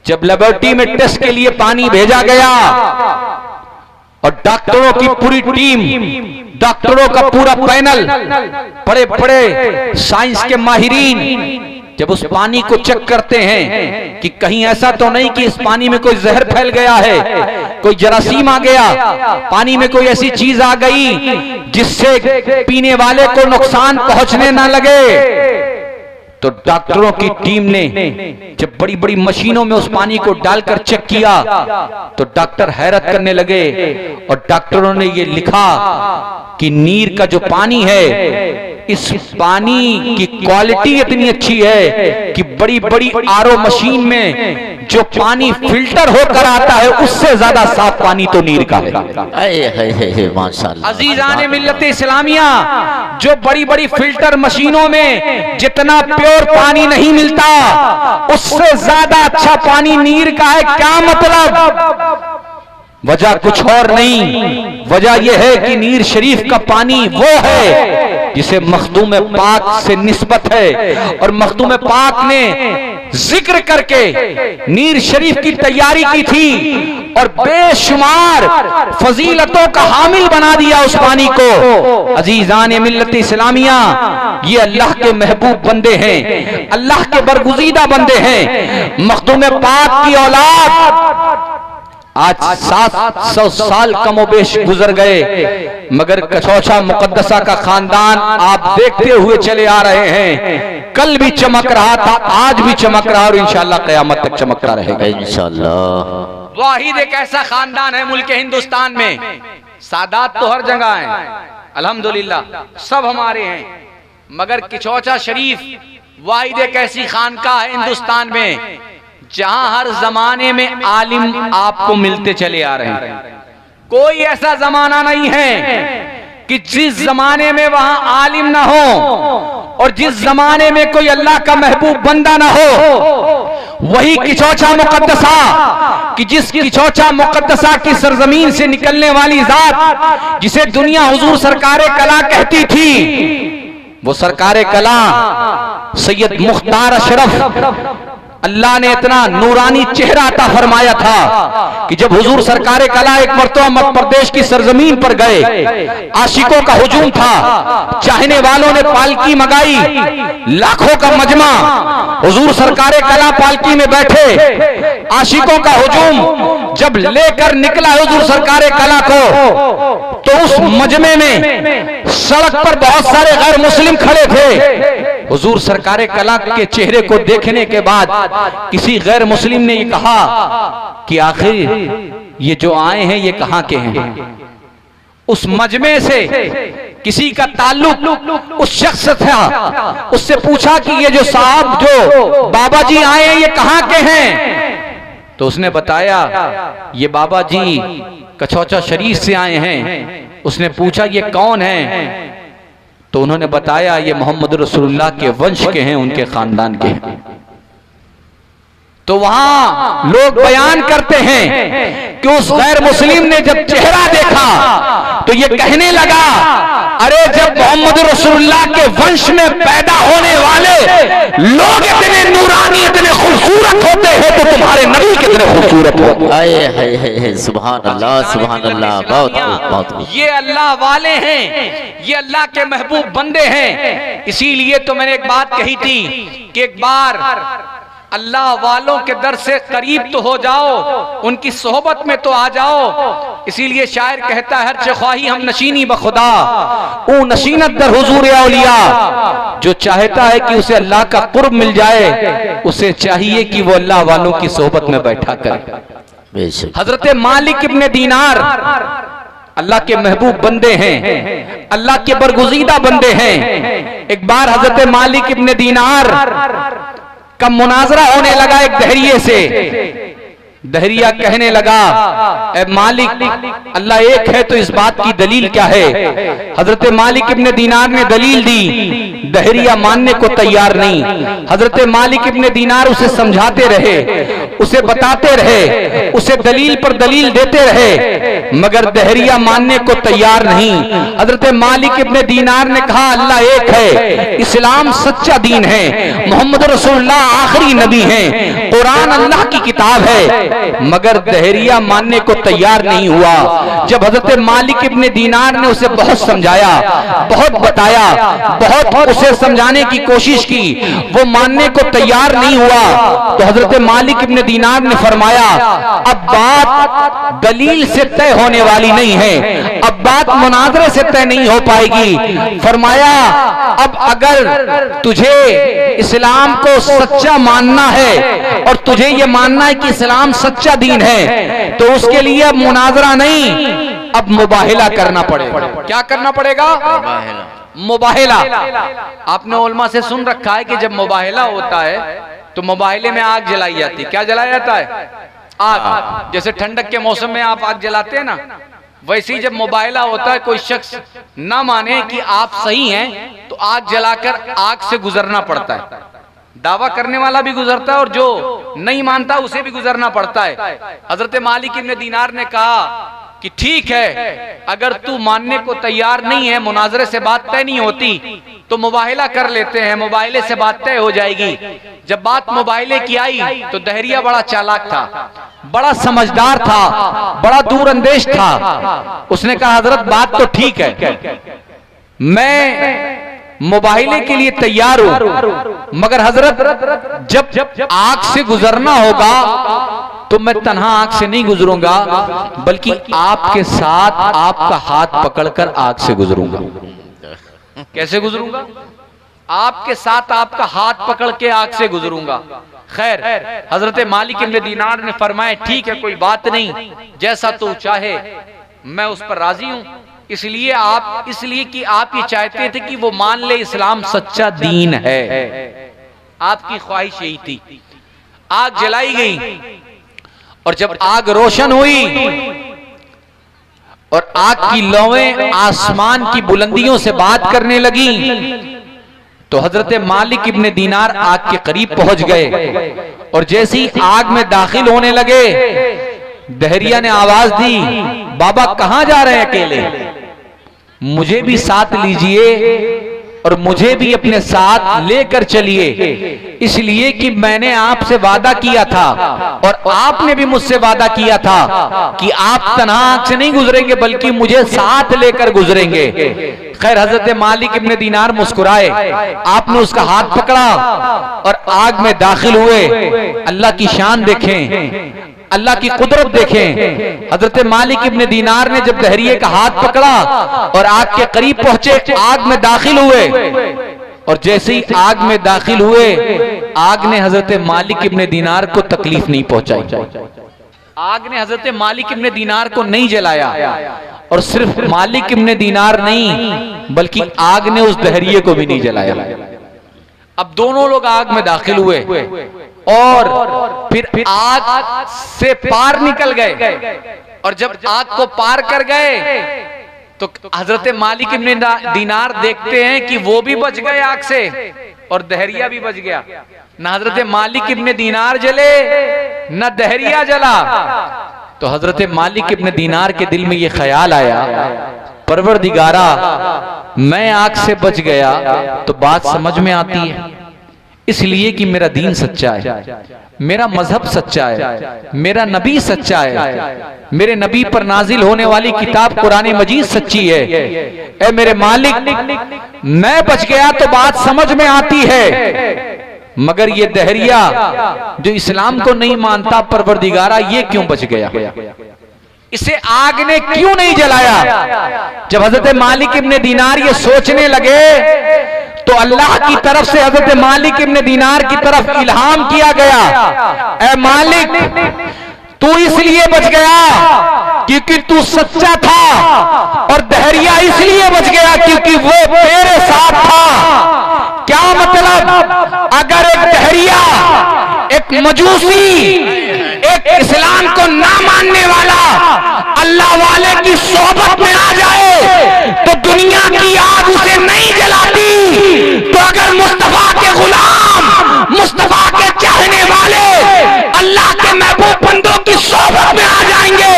जब लेबोरेटरी में टेस्ट के लिए पानी भेजा गया और डॉक्टरों की पूरी टीम, डॉक्टरों का पूरा पैनल, बड़े बड़े साइंस के माहिरीन जब उस पानी को चेक करते हैं कि कहीं ऐसा तो नहीं कि इस पानी में कोई जहर फैल गया है, कोई जरासीम आ गया, पानी में कोई ऐसी चीज आ गई जिससे पीने वाले को नुकसान पहुंचने ना लगे, तो डॉक्टरों की टीम ने जब बड़ी बड़ी मशीनों में उस पानी को डालकर चेक किया तो डॉक्टर हैरत करने लगे और डॉक्टरों ने ये लिखा कि नीर का जो पानी है, इस पानी की क्वालिटी इतनी अच्छी है कि बड़ी बड़ी आरओ मशीन में जो पानी फिल्टर होकर आता है उससे ज्यादा साफ पानी तो नीर का है। माशाअल्लाह। अजीजान मिल्लत इस्लामिया, जो बड़ी बड़ी फिल्टर मशीनों में जितना प्योर पानी नहीं मिलता उससे ज्यादा अच्छा पानी नीर का है। क्या मतलब? वजह कुछ और नहीं, वजह यह है कि नीर शरीफ का पानी वो है जिसे मखदूम पाक से निस्बत है और मखदूम पाक ने जिक्र करके नीर शरीफ की तैयारी की थी और बेशुमार फजीलतों का हामिल बना दिया उस पानी को। अजीजान मिल्लत इस्लामिया, ये अल्लाह के महबूब बंदे हैं, अल्लाह के बरगुजीदा बंदे हैं। मखदूम पाक की औलाद आज 700 साल कमोबेश गुजर गए, मगर कचौचा मुकद्दसा का खानदान आप देखते हुए चले आ रहे हैं। कल भी चमक रहा था, आज भी चमक रहा और इंशाअल्लाह क़यामत तक चमकता रहेगा इंशाअल्लाह। वाहिद एक ऐसा खानदान है मुल्क हिंदुस्तान में, सादात तो हर जगह हैं अल्हम्दुलिल्लाह, सब हमारे हैं, मगर किचौचा शरीफ वाहिद एक ऐसी खानका है हिंदुस्तान में जहां हर जमाने में आलिम आपको मिलते चले आ रहे हैं। कोई ऐसा जमाना नहीं है कि जिस जमाने में वहां आलिम ना हो और जिस जमाने में कोई अल्लाह का महबूब बंदा ना हो। वही किचौचा मुकद्दसा कि जिस किचौचा मुकद्दसा की सरजमीन से निकलने वाली जात जिसे दुनिया हुजूर सरकारे कला कहती थी, वो सरकारे कला सैयद मुख्तार अशरफ, अल्लाह ने इतना नूरानी चेहरा अता फरमाया था कि जब हुजूर सरकारे कला एक मरतबा मध्य प्रदेश की सरजमीन पर गए, आशिकों का हुजूम था, चाहने वालों ने पालकी मंगाई, लाखों का मजमा, हुजूर सरकारे कला पालकी में बैठे, आशिकों का हुजूम जब लेकर निकला हुजूर सरकारे कला को, तो उस मजमे में सड़क पर बहुत सारे गैर मुस्लिम खड़े थे। हुजूर सरकारे कला के चेहरे को देखने के बाद किसी गैर मुस्लिम ने ये कहा कि आखिर ये जो आए हैं ये कहां के हैं। उस मजमे से किसी का ताल्लुक उस शख्स से था, उससे पूछा कि ये जो साहब जो बाबा जी आए हैं ये कहां के हैं। तो उसने बताया ये बाबा जी कचौचा शरीफ से आए हैं। उसने पूछा ये कौन है, तो उन्होंने बताया ये मोहम्मद रसूलुल्लाह के वंश के हैं, उनके खानदान के हैं। तो वहां लोग बयान करते हैं कि उस गैर मुस्लिम ने जब चेहरा देखा तो ये कहने लगा, अरे जब मोहम्मद रसूलुल्लाह के वंश में पैदा होने वाले लोग इतने नूरानी इतने खूबसूरत होते हैं तो तुम्हारे नबी कितने खूबसूरत होते हैं। सुभान अल्लाह सुभान अल्लाह। बहुत ये अल्लाह वाले हैं, ये अल्लाह के महबूब बंदे हैं। इसीलिए तो मैंने एक बात कही थी कि एक बार अल्लाह वालों के दर से करीब तो हो जाओ, उनकी सोहबत में तो आ जाओ। इसीलिए शायर कहता है, हर ख्वाही हम नशीनी बखुदा ऊ नशीनत दर हुजूर औलिया। जो चाहता है कि उसे अल्लाह का कुर्ब मिल जाए, उसे चाहिए कि वो अल्लाह वालों की सोहबत में बैठा करे। हजरत मालिक इब्ने दीनार अल्लाह के महबूब बंदे हैं, अल्लाह के बरगुज़ीदा बंदे हैं। एक बार हजरत मालिक इब्ने दीनार का मुनाजरा होने लगा एक दहरिये से। दहरिया कहने लगा, ए मालिक, अल्लाह एक है तो इस बात की दलील क्या है? हजरत मालिक इब्ने दीनार ने दलील दी, दहरिया मानने को तैयार नहीं। हजरत मालिक इब्ने दीनार उसे समझाते रहे, उसे बताते रहे, उसे दलील पर दलील देते रहे, मगर दहरिया मानने को तैयार नहीं। हजरत मालिक इब्ने दीनार ने कहा, अल्लाह एक है, इस्लाम सच्चा दीन है, मोहम्मद रसूलुल्लाह आखिरी नबी हैं, कुरान अल्लाह की किताब है, मगर दहरिया मानने को तैयार नहीं हुआ। जब हजरत मालिक इब्ने दीनार ने उसे बहुत समझाया, बहुत बताया, बहुत उसे समझाने की कोशिश की, वो मानने को तैयार नहीं हुआ, तो हजरत मालिक इब्ने दीनार ने फरमाया, अब बात दलील से तय होने वाली नहीं है, अब बात मुनाजरे से तय नहीं हो पाएगी। फरमाया, अब अगर तुझे इस्लाम को सच्चा मानना है और तुझे ये मानना है कि इस्लाम सच्चा दीन है, तो उसके लिए अब मुनाजरा नहीं, अब मुबाहिला करना पड़ेगा। क्या करना पड़ेगा? मुबाहिला। आपने उलमा से सुन रखा है कि जब मुबाहिला होता है तो मुबाहिले में आग जलाई जाती है। क्या जलाया जाता है? आग। जैसे ठंडक के मौसम में आप आग जलाते हैं ना, वैसे ही जब मुबाहिला होता है, कोई शख्स ना माने कि आप सही हैं तो आग जलाकर आग से गुजरना पड़ता है। दावा करने वाला भी गुजरता है और जो नहीं मानता उसे भी गुजरना पड़ता है। हजरत मालिक इब्ने दीनार ने कहा कि ठीक है, अगर तू मानने को तैयार नहीं है, मुनाजरे से बात तय नहीं होती, तो मुबाहिला कर लेते हैं, मुबाहिले से बात तय हो जाएगी। जब बात मुबाहिले की आई तो दहरिया बड़ा चालाक था, बड़ा समझदार था, बड़ा दूरअंदेश था। उसने कहा, हजरत बात तो ठीक है, मैं मुबाहिले के लिए तैयार हूं, मगर हजरत जब आग से गुजरना होगा तो मैं तन्हा आग से नहीं गुजरूंगा, बल्कि आपके साथ आपका हाथ पकड़कर आग से गुजरूंगा। कैसे गुजरूंगा? आपके साथ आपका हाथ पकड़ के आग से गुजरूंगा। खैर, हजरत मालिक इब्ने दीनार ने फरमाया, ठीक है, कोई बात नहीं, जैसा तू चाहे मैं उस पर राजी हूं। इसलिए कि आप ये चाहते थे कि वो मान ले इस्लाम सच्चा दीन है, आपकी ख्वाहिश यही थी। आग जलाई गई और जब आग रोशन हुई और आग की लौएं आसमान की बुलंदियों से बात करने लगी, तो हजरत मालिक इब्ने दीनार आग के करीब पहुंच गए और जैसे ही आग में दाखिल होने लगे, दहरिया ने आवाज दी, बाबा कहां जा रहे हैं अकेले? मुझे भी साथ लीजिए और मुझे भी अपने साथ लेकर चलिए, इसलिए कि मैंने आपसे वादा किया था और आपने भी मुझसे वादा किया था कि आप तन्हा आग से नहीं गुजरेंगे, बल्कि मुझे साथ लेकर गुजरेंगे। खैर, हजरत मालिक इब्ने दीनार मुस्कुराए, आपने उसका हाथ पकड़ा और आग में दाखिल हुए। अल्लाह की शान देखें, अल्लाह की कुदरत देखें। हजरत मालिक इब्ने दीनार ने जब दहरिये का हाथ पकड़ा और आग के करीब पहुंचे, आग में दाखिल हुए और जैसे ही आग में दाखिल हुए, आग ने हजरत मालिक इब्ने दीनार को तकलीफ नहीं पहुंचाई। आग ने हजरत मालिक इब्ने दीनार को नहीं जलाया और सिर्फ मालिक इब्ने दीनार नहीं, बल्कि आग ने उस दहरिये को भी नहीं जलाया। अब दोनों लोग आग में दाखिल हुए और फिर आग से पार निकल गए और जब आग को पार कर गए तो हजरत मालिक इब्ने दीनार देखते हैं कि वो भी बच गए आग से और दहरिया भी बच गया। न हजरत मालिक इब्ने दीनार जले न दहरिया जला। तो हजरत मालिक इब्ने दीनार के दिल में ये ख्याल आया, परवरदिगारा, मैं आग से बच गया तो बात समझ में आती है, इसलिए कि मेरा दीन सच्चा है, मेरा मजहब सच्चा है, मेरा नबी सच्चा है, मेरे नबी पर नाजिल होने वाली किताब कुरान मजीद सच्ची है। ऐ मेरे मालिक, मैं बच गया तो बात समझ में आती है, मगर ये दहरिया जो इस्लाम को नहीं मानता, परवरदिगारा ये क्यों बच गया? इसे आग ने क्यों नहीं जलाया? जब हजरत मालिक इब्ने दीनार ये सोचने लगे तो अल्लाह की तरफ से हजरत मालिक इब्ने दीनार की तरफ इल्हाम किया गया, ऐ मालिक, तू इसलिए बच गया क्योंकि तू सच्चा था, और दहरिया इसलिए बच गया क्योंकि वो तेरे साथ था। क्या मतलब? अगर एक दहरिया, एक मजूसी, एक इस्लाम को ना मानने वाला अल्लाह वाले की सोबत में आ जाए तो दुनिया की आग उसे नहीं जलाती। तो अगर मुस्तफा के गुलाम, मुस्तफा के चाहने वाले अल्लाह के महबूब बंदों की सोबत में आ जाएंगे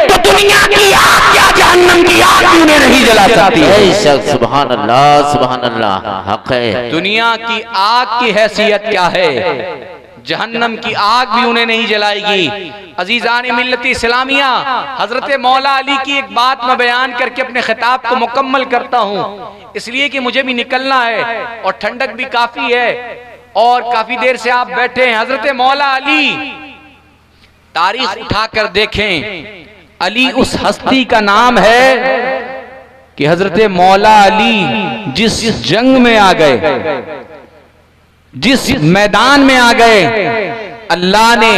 तो दुनिया की आग क्या, जहन्नम की आग भी उन्हें नहीं जला सकती। सुभान अल्लाह, सुभान अल्लाह, हक है। दुनिया की आग की हैसियत क्या है, जहन्नम की आग भी उन्हें नहीं जलाएगी। अजीजान मिल्लत इस्लामिया, हजरत मौला अली की एक बात मैं बयान करके अपने खिताब को मुकम्मल करता हूँ, इसलिए कि मुझे भी निकलना है और ठंडक भी काफी है और काफी देर से आप बैठे हैं। हजरत मौला अली, तारीख उठाकर देखें, अली उस हस्ती का नाम है कि हजरत मौला अली जिस जंग में आ गए, जिस मैदान में आ गए, अल्लाह ने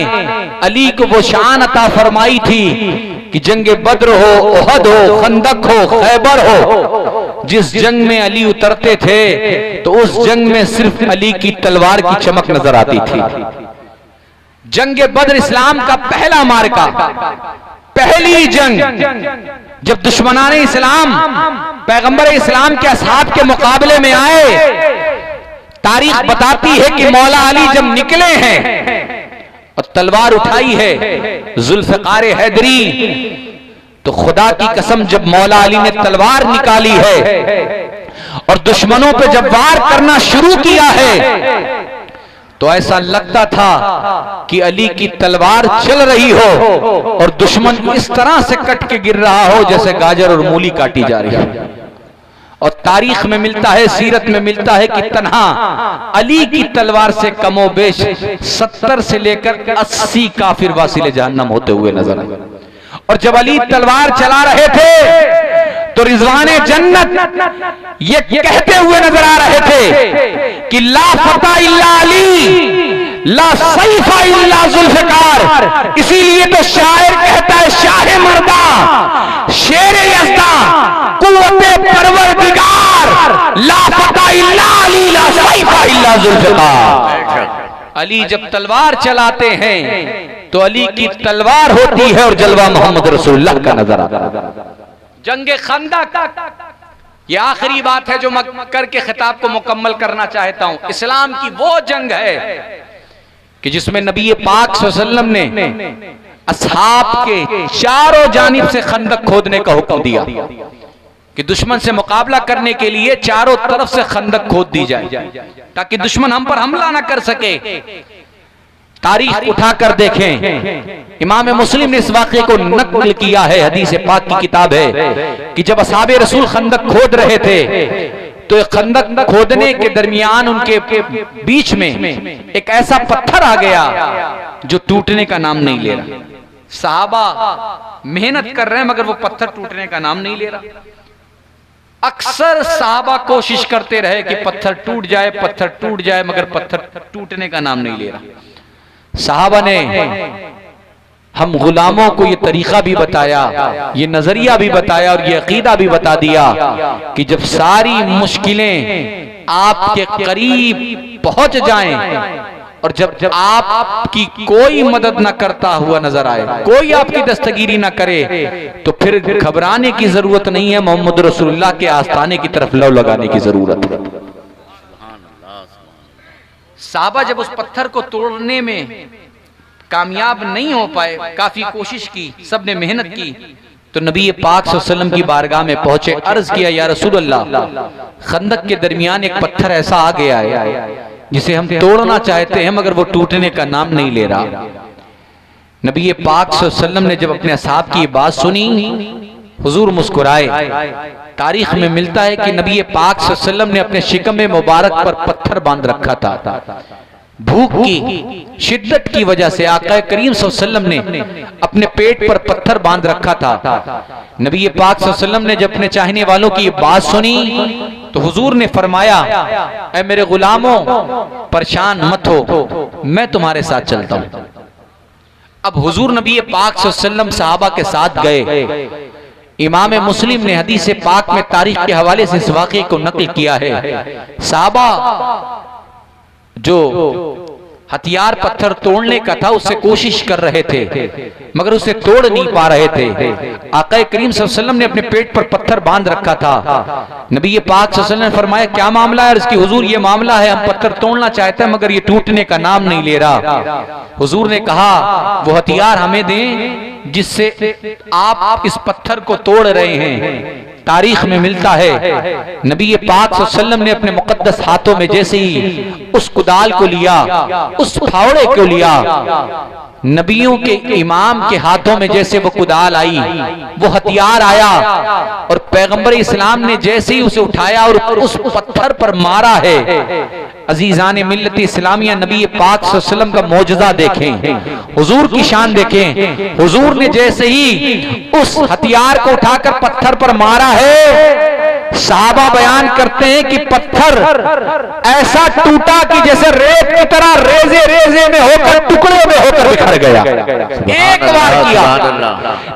अली को वो शान अता फरमाई थी कि जंगे बद्र हो, ओहद हो, खंदक हो, खैबर हो, जिस जंग में अली उतरते थे तो उस जंग में सिर्फ अली की तलवार की चमक नजर आती थी। जंगे बद्र इस्लाम का पहला मार्का, पहली जंग, जब दुश्मनाने इस्लाम पैगंबर इस्लाम के असहाब के मुकाबले में आए, तारीख बताती है कि मौला अली जब निकले हैं और तलवार उठाई है जुल्फकार हैदरी, तो खुदा की कसम जब मौला अली ने तलवार निकाली है और दुश्मनों पे जब वार करना शुरू किया है तो ऐसा लगता था कि अली की तलवार चल रही हो और दुश्मन इस तरह से कट के गिर रहा हो जैसे गाजर और मूली काटी जा रही है। और तारीख में मिलता है, सीरत में मिलता है कि तन्हा अली की तलवार से कमोबेश 70 से लेकर 80 काफिर वासिले जहन्नम होते हुए नजर आए। और जब अली तलवार चला रहे थे तो रिजवाने जन्नत ये कहते हुए नजर आ रहे थे कि ला फता इल्ला अली, ला सैफा इल्ला जुल्फकार। इसीलिए तो शायर कहता है, शाह मर्दा, शेर यज़्दा, कुव्वते परवरदिगार, ला फता इल्ला अली, ला सैफा इल्ला जुल्फकार। अली जब तलवार चलाते हैं तो अली की तलवार होती है और जलवा मोहम्मद रसूलुल्लाह का नजर आता है। जंगे खंदक, ये आखिरी बात है जो मैं करके खिताब को मुकम्मल करना चाहता हूं। इस्लाम की वो जंग है कि जिसमें नबी पाक सल्लल्लाहु अलैहि वसल्लम ने असहाब के चारों जानिब से खंदक खोदने का हुक्म दिया कि दुश्मन से मुकाबला करने के लिए चारों तरफ से खंदक खोद दी जाए ताकि दुश्मन हम पर हमला ना कर सके। तारीख उठाकर देखें, इमाम मुस्लिम ने इस वाक़े को नक़ल किया है, हदीस पाक की किताब है कि जब असहाबे रसूल खंदक खोद रहे थे तो खंदक खोदने के दरमियान उनके बीच में एक ऐसा पत्थर आ गया जो टूटने का नाम नहीं ले रहा। सहाबा मेहनत कर रहे हैं मगर वो पत्थर टूटने का नाम नहीं ले रहा। अक्सर सहाबा कोशिश करते रहे कि पत्थर टूट जाए, पत्थर टूट जाए, मगर पत्थर टूटने का नाम नहीं ले रहा। सहाबा ने हम गुलामों को ये तरीका भी बताया, ये नजरिया भी बताया और ये अकीदा भी बता दिया कि जब सारी मुश्किलें आपके करीब पहुंच जाएं और जब आपकी कोई मदद ना करता हुआ नजर आए, कोई आपकी दस्तगीरी ना करे, तो फिर घबराने की जरूरत नहीं है, मोहम्मद रसूलुल्लाह के आस्थाने की तरफ लौ लगाने की जरूरत है। साहबा जब उस पत्थर को तोड़ने में कामयाब नहीं हो पाए, काफी कोशिश की, सबने मेहनत की, तो नबी पाक सल्लल्लाहु अलैहि वसल्लम की बारगाह में पहुंचे, अर्ज किया, या रसूल अल्लाह, खंदक के दरमियान एक पत्थर ऐसा आ गया है जिसे हम तोड़ना चाहते हैं मगर वो टूटने का नाम नहीं ले रहा। नबी पाक सल्लल्लाहु अलैहि वसल्लम ने जब अपने असहाब की बात सुनी, हुजूर मुस्कुराए। तारीख में मिलता है कि नबी पाक सल्लल्लाहु अलैहि वसल्लम ने अपने शिकम मुबारक पर पत्थर बांध रखा था। भूख की शिद्दत की वजह से आका करीम सल्लल्लाहु अलैहि वसल्लम ने अपने पेट पर पत्थर बांध रखा था। नबी पाक सल्लल्लाहु अलैहि वसल्लम ने जब अपने चाहने वालों की बात सुनी तो हुजूर ने फरमाया, ऐ मेरे गुलामों, परेशान मत हो, मैं तुम्हारे साथ चलता हूं। अब हुजूर नबी पाक सल्लल्लाहु अलैहि वसल्लम सहाबा के साथ गए। इमाम मुस्लिम ने हदीस पाक में तारीख के हवाले से इस वाक़े को नकल किया है। सहाबा जो हथियार पत्थर तोड़ने का था उससे कोशिश कर रहे थे मगर उसे तोड़ नहीं पा रहे थे। आका करीम सल्लल्लाहु अलैहि वसल्लम ने अपने पेट पर पत्थर बांध रखा था। नबी पाक सल्लल्लाहु अलैहि वसल्लम ने फरमाया क्या मामला है? इसकी हुजूर ये मामला है, हम पत्थर तोड़ना चाहते हैं मगर ये टूटने का नाम नहीं ले रहा। हुजूर ने कहा वो हथियार हमें दें जिससे आप इस पत्थर को तोड़ रहे हैं। तारीख में मिलता है नबी पाक सल्लल्लाहु अलैहि वसल्लम ने अपने मुकद्दस हाथों में जैसे ही उस कुदाल को लिया, उस फावड़े को लिया, नबियों के इमाम के हाथों में जैसे वो कुदाल आई, वो हथियार आया और पैगंबर इस्लाम ने जैसे ही उसे उठाया और उस पत्थर पर मारा है। अजीजान मिल्लत इस्लामिया, नबी पाक सल्लल्लाहु अलैहि वसल्लम का मौजज़ा देखें, हुजूर की शान देखें। हुजूर ने जैसे ही उस हथियार को उठाकर पत्थर पर मारा है, सहाबा बयान करते हैं कि पत्थर ऐसा टूटा कि जैसे रेत की तरह रेजे रेजे में होकर टुकड़े में होकर बिखर गया। एक बार किया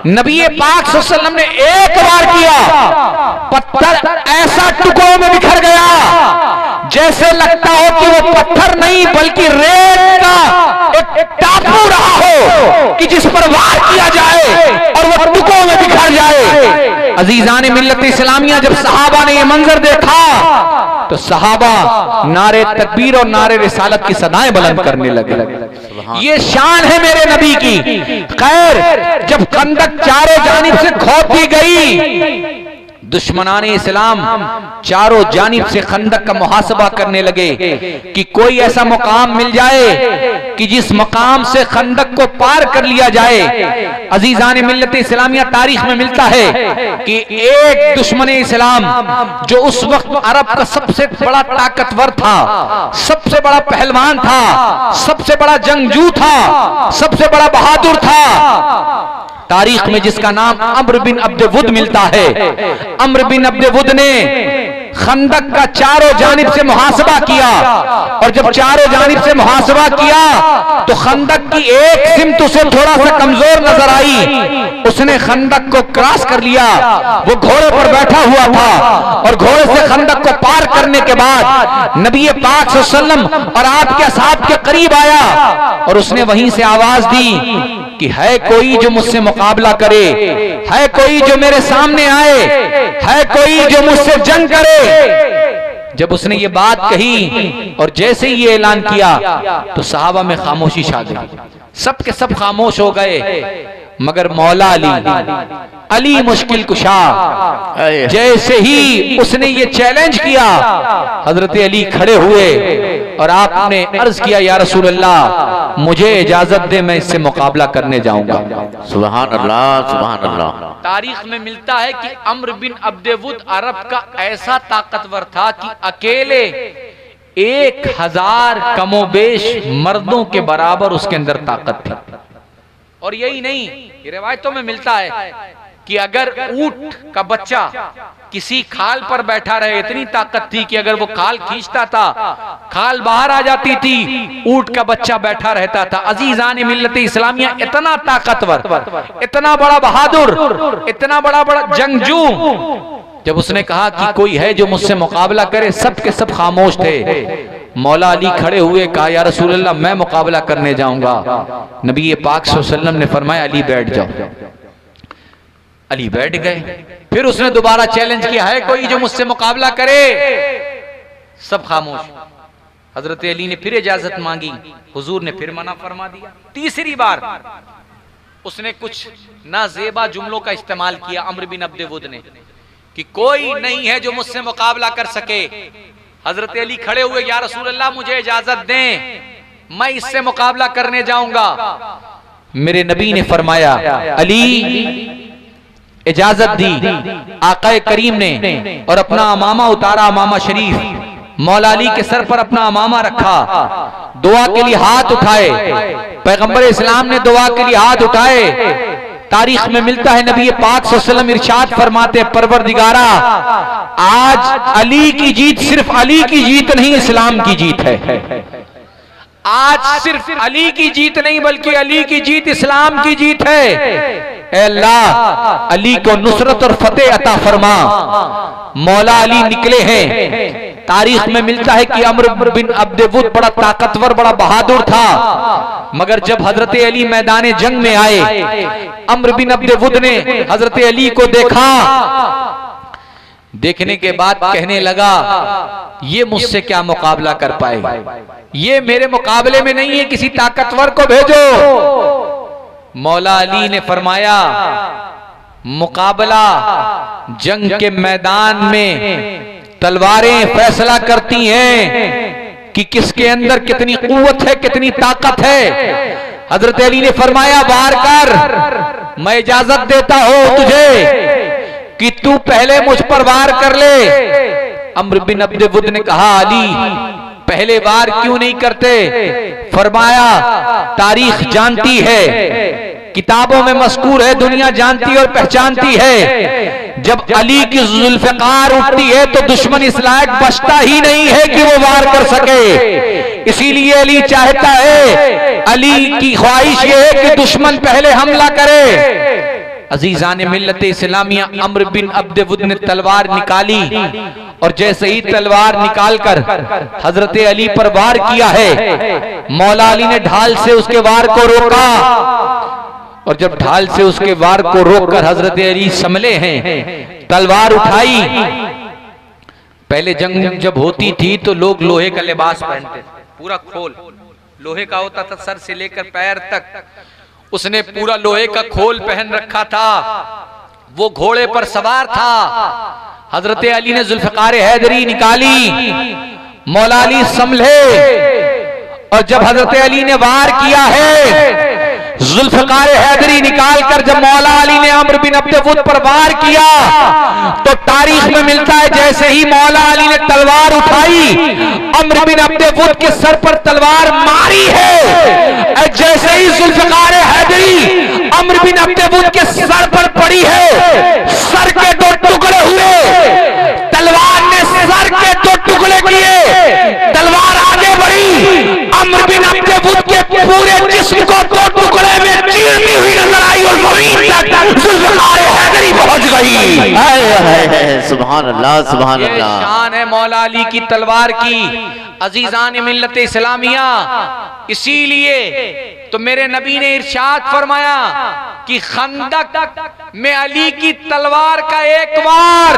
नबी पाक सल्लल्लाहु अलैहि वसल्लम ने, एक बार किया, पत्थर ऐसा टुकड़ों में बिखर गया जैसे लगता हो कि वो पत्थर नहीं बल्कि रेत का एक टापू रहा हो कि जिस पर वार किया जाए और वो टुकड़ों में बिखर जाए। अजीजान मिल्लत इस्लामिया, जब सहाबा ने ये मंजर देखा तो सहाबा नारे तकबीर और नारे रिसालत की सदाएं बुलंद करने लगे। ये शान है मेरे नबी की। खैर, जब खंदक चारों जानिब से खोद दी गई, दुश्मनाने इस्लाम चारों जानिब से खंदक का मुहासबा करने लगे कि कोई ऐसा मुकाम मिल जाए कि जिस मकाम से खंदक को पार कर लिया जाए। अजीजान मिल्लत इस्लामिया, तारीख में मिलता है कि एक दुश्मन इस्लाम जो उस वक्त अरब का सबसे बड़ा ताकतवर था, सबसे बड़ा पहलवान था, सबसे बड़ा जंगजू था, सबसे बड़ा बहादुर था, तारीख में जिसका नाम अम्र बिन अब्द वुद मिलता है। अम्र बिन अब्द वुद ने खंदक का चारों जानिब से मुहासबा किया और जब चारों जानिब से मुहासबा किया तो खंदक की एक सिमत उसे थोड़ा सा कमजोर नजर आई। उसने खंदक को क्रॉस कर लिया। वो घोड़े पर बैठा हुआ था और घोड़े से खंदक को पार करने के बाद नबी पाक सल्लल्लाहु अलैहि वसल्लम और आपके असहाब के करीब आया और उसने वहीं से आवाज दी कि है कोई जो मुझसे मुकाबला करे, है कोई जो मेरे सामने आए, है कोई जो मुझसे जंग करे। जब उसने ये बात कही और जैसे ही ये ऐलान किया तो सहाबा में खामोशी छा गई। सब के सब खामोश हो गए मगर मौला अली मुश्किल कुशा, जैसे ही उसने ये चैलेंज किया, हजरत अली खड़े हुए और आपने अर्ज किया या रसूल अल्लाह, मुझे इजाजत दे, मैं इससे मुकाबला करने जाऊंगा। सुभान अल्लाह, सुभान अल्लाह। तारीख में मिलता है कि अम्र बिन अब्द वुद अरब का ऐसा ताकतवर था कि अकेले 1000 कमोबेश मर्दों के बराबर उसके अंदर ताकत थी। और यही नहीं, ये रिवायतों में मिलता है कि अगर ऊंट का बच्चा किसी खाल पर बैठा रहे, इतनी ताकत थी कि अगर वो खाल खींचता था, खाल बाहर आ जाती थी, ऊंट का बच्चा बैठा रहता था। अजीजान मिल्लत इस्लामिया, इतना ताकतवर, इतना बड़ा बहादुर, इतना बड़ा जंगजू। जब उसने कहा कि कोई है जो मुझसे मुकाबला करे, सब के सब खामोश थे। मौला अली खड़े हुए, कहा या रसूल अल्लाह, मैं मुकाबला करने जाऊंगा। नबी पाक सल्लल्लाहु अलैहि वसल्लम ने फरमाया अली बैठ जाओ। अली बैठ गए। फिर उसने दोबारा चैलेंज किया, है कोई जो मुझसे मुकाबला करे? सब खामोश। हजरत अली ने फिर इजाजत मांगी, हुजूर ने फिर मना फरमा दिया। तीसरी बार उसने कुछ नाजेबा जुमलों का इस्तेमाल किया अम्र बिन अब्द वुद ने कि कोई नहीं है जो मुझसे मुकाबला कर सके। हजरत अली खड़े हुए, या रसूल अल्लाह, मुझे इजाजत दें, मैं इससे मुकाबला करने जाऊंगा। मेरे नबी ने फरमाया अली, इजाजत दी। आका करीम ने और अपना अमामा उतारा, अमामा शरीफ। मौला अली के सर पर अपना अमामा रखा, दुआ के लिए हाथ उठाए। पैगंबर इस्लाम ने दुआ के लिए हाथ उठाए। तारीख में मिलता है नबी पाक सल्लल्लाहु अलैहि वसल्लम इरशाद फरमाते, परवरदिगारा, आज अली की जीत सिर्फ अली की जीत नहीं, इस्लाम की जीत है। आज सिर्फ अली की जीत नहीं बल्कि अली की जीत इस्लाम की जीत है। ऐ अल्लाह अली को नुसरत और फतेह अता फरमा। मौला अली निकले हैं। तारीख में मिलता है कि अम्र बिन अब्द वुद बड़ा ताकतवर, बड़ा बहादुर था, मगर जब हजरत अली मैदान जंग में आए, अम्र बिन अब्द वुद ने हजरत अली को देखा। देखने के बाद कहने लगा, ये मुझसे क्या मुकाबला कर पाए, ये मेरे मुकाबले में नहीं है, किसी ताकतवर को भेजो। मौला अली ने फरमाया, मुकाबला जंग के मैदान में तलवारें फैसला करती हैं कि किसके अंदर कितनी कुव्वत है, कितनी ताकत है। हजरत अली ने फरमाया, वार कर, मैं इजाजत देता हूं तुझे कि तू पहले मुझ पर वार कर ले। अम्र बिन अब्द वुद ने कहा, अली पहले वार क्यों नहीं करते? फरमाया, तारीख जानती है, किताबों में मज़कूर है, दुनिया जानती और पहचानती है, जब अली की जुल्फ़िकार उठती है तो दुश्मन इस लायक बचता ही नहीं है कि वो वार कर सके। इसीलिए अली चाहता है, अली की ख्वाहिश ये है कि दुश्मन पहले हमला करे। अजीजान मिल्लत इस्लामिया, अम्र बिन अब्द वुद ने तलवार निकाली और जैसे ही तलवार निकालकर हजरत अली पर वार किया है, मौला अली ने ढाल से उसके वार को रोका और जब ढाल से उसके वार को रोककर हजरत अली संभले हैं, तलवार उठाई। पहले जंग जब होती थी तो लोग लोहे का लिबास पहनते थे, पूरा खोल लोहे का होता था, सर से लेकर पैर तक। उसने पूरा लोहे का खोल पहन रखा था, वो घोड़े पर सवार था। हजरत अली ने जुल्फ़िकार हैदरी निकाली, मौला अली संभले और जब हजरत अली ने वार किया है, जुल्फ़िकार हैदरी निकालकर जब मौला अली ने अम्र बिन अब्द वुद पर वार किया तो तारीख में मिलता है, जैसे ही मौला अली ने तलवार उठाई, अम्र बिन अब्द वुद के सर पर तलवार मारी है। जैसे ही जुल्फ़िकार हैदरी अम्र बिन अब्द वुद के सर पर पड़ी है, सर के दो टुकड़े हुए, तलवार ने सर के दो टुकड़े किए, तलवार आगे बढ़ी, अम्र बिन अब्द वुद के पूरे जिस्म को दो टुकड़े में चीरती हुई नजर आई और ज़मीन तक जुल्फ़िकार हैदरी पहुंच गई। सुभान अल्लाह, सुभान अल्लाह। शान है मौला अली की तलवार की। अजीजान मिल्लत इस्लामिया, इसीलिए तो मेरे नबी ने इरशाद फरमाया कि खंदक में अली की तलवार का एक वार,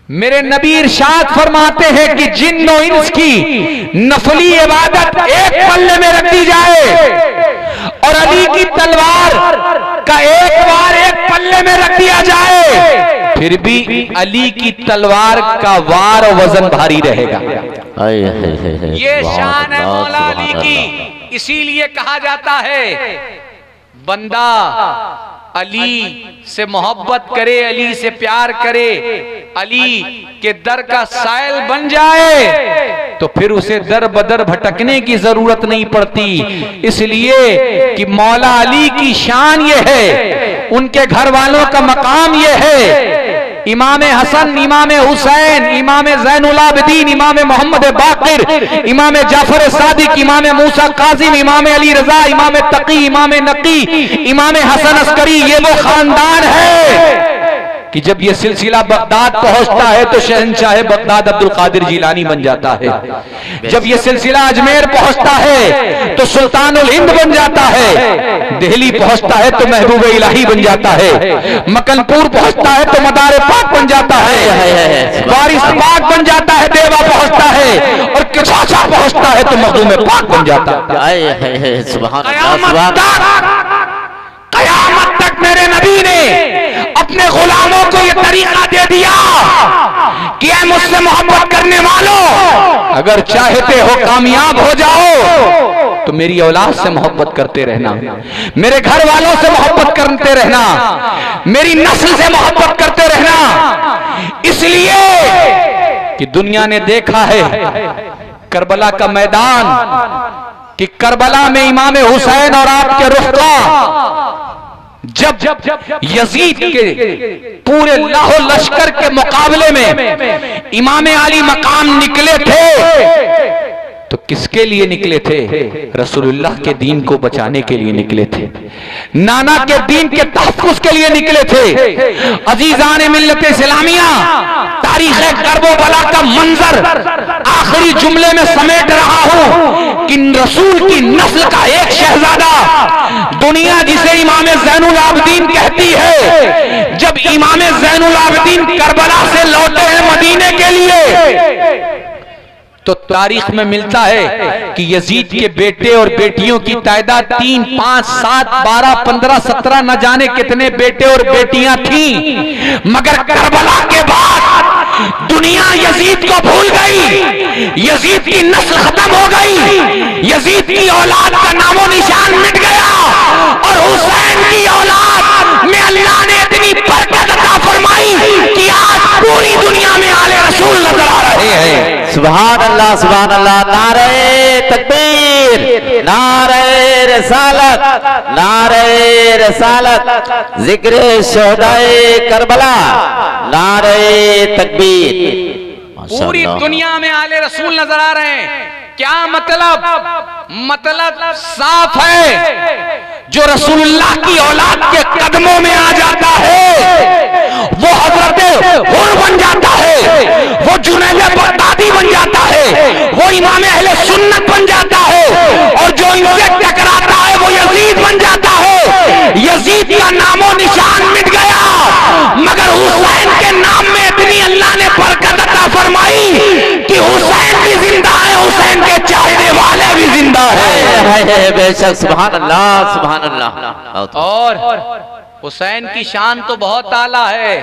मेरे नबी इरशाद फरमाते हैं कि जिन्न और इंस की नफली इबादत एक पल्ले में रख दी जाए और अली की तलवार का एक वार एक पल्ले में रख दिया जाए, फिर भी अली की तलवार का वार और वजन भारी रहेगा। ये शान है मौला अली की। इसीलिए कहा जाता है, बंदा अली से मोहब्बत करे, अली से प्यार करे, अली के दर का साइल बन जाए तो फिर उसे दर बदर भटकने की जरूरत नहीं पड़ती। इसलिए कि मौला अली की शान ये है, उनके घर वालों का मकाम ये है, इमाम हसन, इमाम हुसैन, इमाम ज़ैनुल आबिदीन, इमाम मोहम्मद बाक़िर, इमाम जाफर सादिक, इमाम मूसा काज़िम, इमाम अली रज़ा, इमाम तकी, इमाम नकी, इमाम हसन अस्करी, ये वो खानदान है कि जब ये सिलसिला बगदाद पहुंचता है तो शहंशाह बगदाद अब्दुल कादिर जिलानी बन जाता है। जब ये सिलसिला अजमेर पहुंचता है तो सुल्तानुल हिंद बन जाता है। दिल्ली पहुंचता है तो महबूब इलाही बन जाता है। मकनपुर पहुंचता है तो मदार पाक बन जाता है। वारिस पाक बन जाता है, देवा पहुंचता है, और किसासा पहुंचता है तो मखदूम पाक बन जाता है। कयामत तक मेरे नबी ने अपने गुलामों को यह तरीका दे दिया कि ऐ मुझसे मोहब्बत करने वालों, अगर चाहते हो कामयाब हो जाओ तो मेरी औलाद से मोहब्बत करते रहना, मेरे घर वालों से मोहब्बत करते रहना, मेरी नस्ल से मोहब्बत करते रहना। इसलिए कि दुनिया ने देखा है करबला का मैदान कि करबला में इमाम हुसैन और आपके रुफ़क़ा जब यजीद के पूरे लाहो लश्कर के मुकाबले में इमाम अली मकाम निकले थे तो किसके लिए निकले थे? रसूलुल्लाह के दीन को बचाने के लिए निकले थे, नाना के दीन के तहफ्फुज़ के लिए निकले थे। अजीजान मिल्लत इस्लामिया, तारीख़ कर्बो बला का मंजर आखिरी जुमले में समेट रहा हूं कि रसूल की नस्ल का एक शहजादा, दुनिया जिसे इमाम ज़ैनुल आबिदीन कहती है, जब इमाम ज़ैनुल आबिदीन करबला से लौटे हैं मदीने के लिए, तो तारीख में मिलता है कि यजीद के बेटे और बेटियों की तादाद 3, 5, 7, 12, 15, 17 न जाने कितने बेटे और बेटियां थीं, मगर करबला के बाद दुनिया यजीद को भूल गई, यजीद की नस्ल खत्म हो गई, यजीद की औलाद का नामो निशान मिट गया और हुसैन की औलाद में अल्लाह ने इतनी बरकत अता फरमाई कि आज पूरी दुनिया में आले रसूल नजर आ रहे हैं। सुभान अल्लाह, सुभान अल्लाह। नारे तकबीर, नारे रिसालत, नारे रिसालत, जिक्र शोहदाए करबला, नारे तकबीर। पूरी दुनिया में आले रसूल नजर आ रहे हैं। क्या मतलब साफ है, जो रसूलुल्लाह की औलाद के कदमों में आ जाता है वो हजरत हुर बन जाता है, वो जुनैद बगदादी बन जाता है, वो इमाम अहले सुन्नत बन जाता है, और जो इनसे टकराता है वो यजीद बन जाता है। यजीद का नामो निशान मिट गया, मगर हुसैन के नाम में इतनी अल्लाह ने बरकत अता फरमाई कि हुसैन भी जिंदा है, हुसैन के चाहने वाले भी जिंदा है। बेशक, सुभान अल्लाह, सुभान अल्लाह। और हुसैन की शान तो बहुत आला है,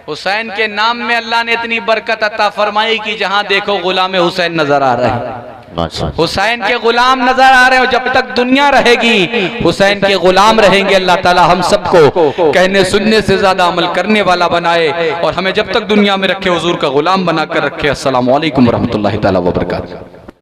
हुसैन के नाम में अल्लाह ने इतनी बरकत अता फरमाई कि जहां देखो गुलाम हुसैन नजर आ रहे हैं, हुसैन के गुलाम नजर आ रहे हो। जब तक दुनिया रहेगी हुसैन के गुलाम रहेंगे। अल्लाह ताला हम सबको कहने सुनने से ज्यादा अमल करने वाला बनाए और हमें जब तक दुनिया में रखे हुजूर का गुलाम बनाकर रखे। अस्सलामु अलैकुम रहमतुल्लाहि तआला व बरकातहू।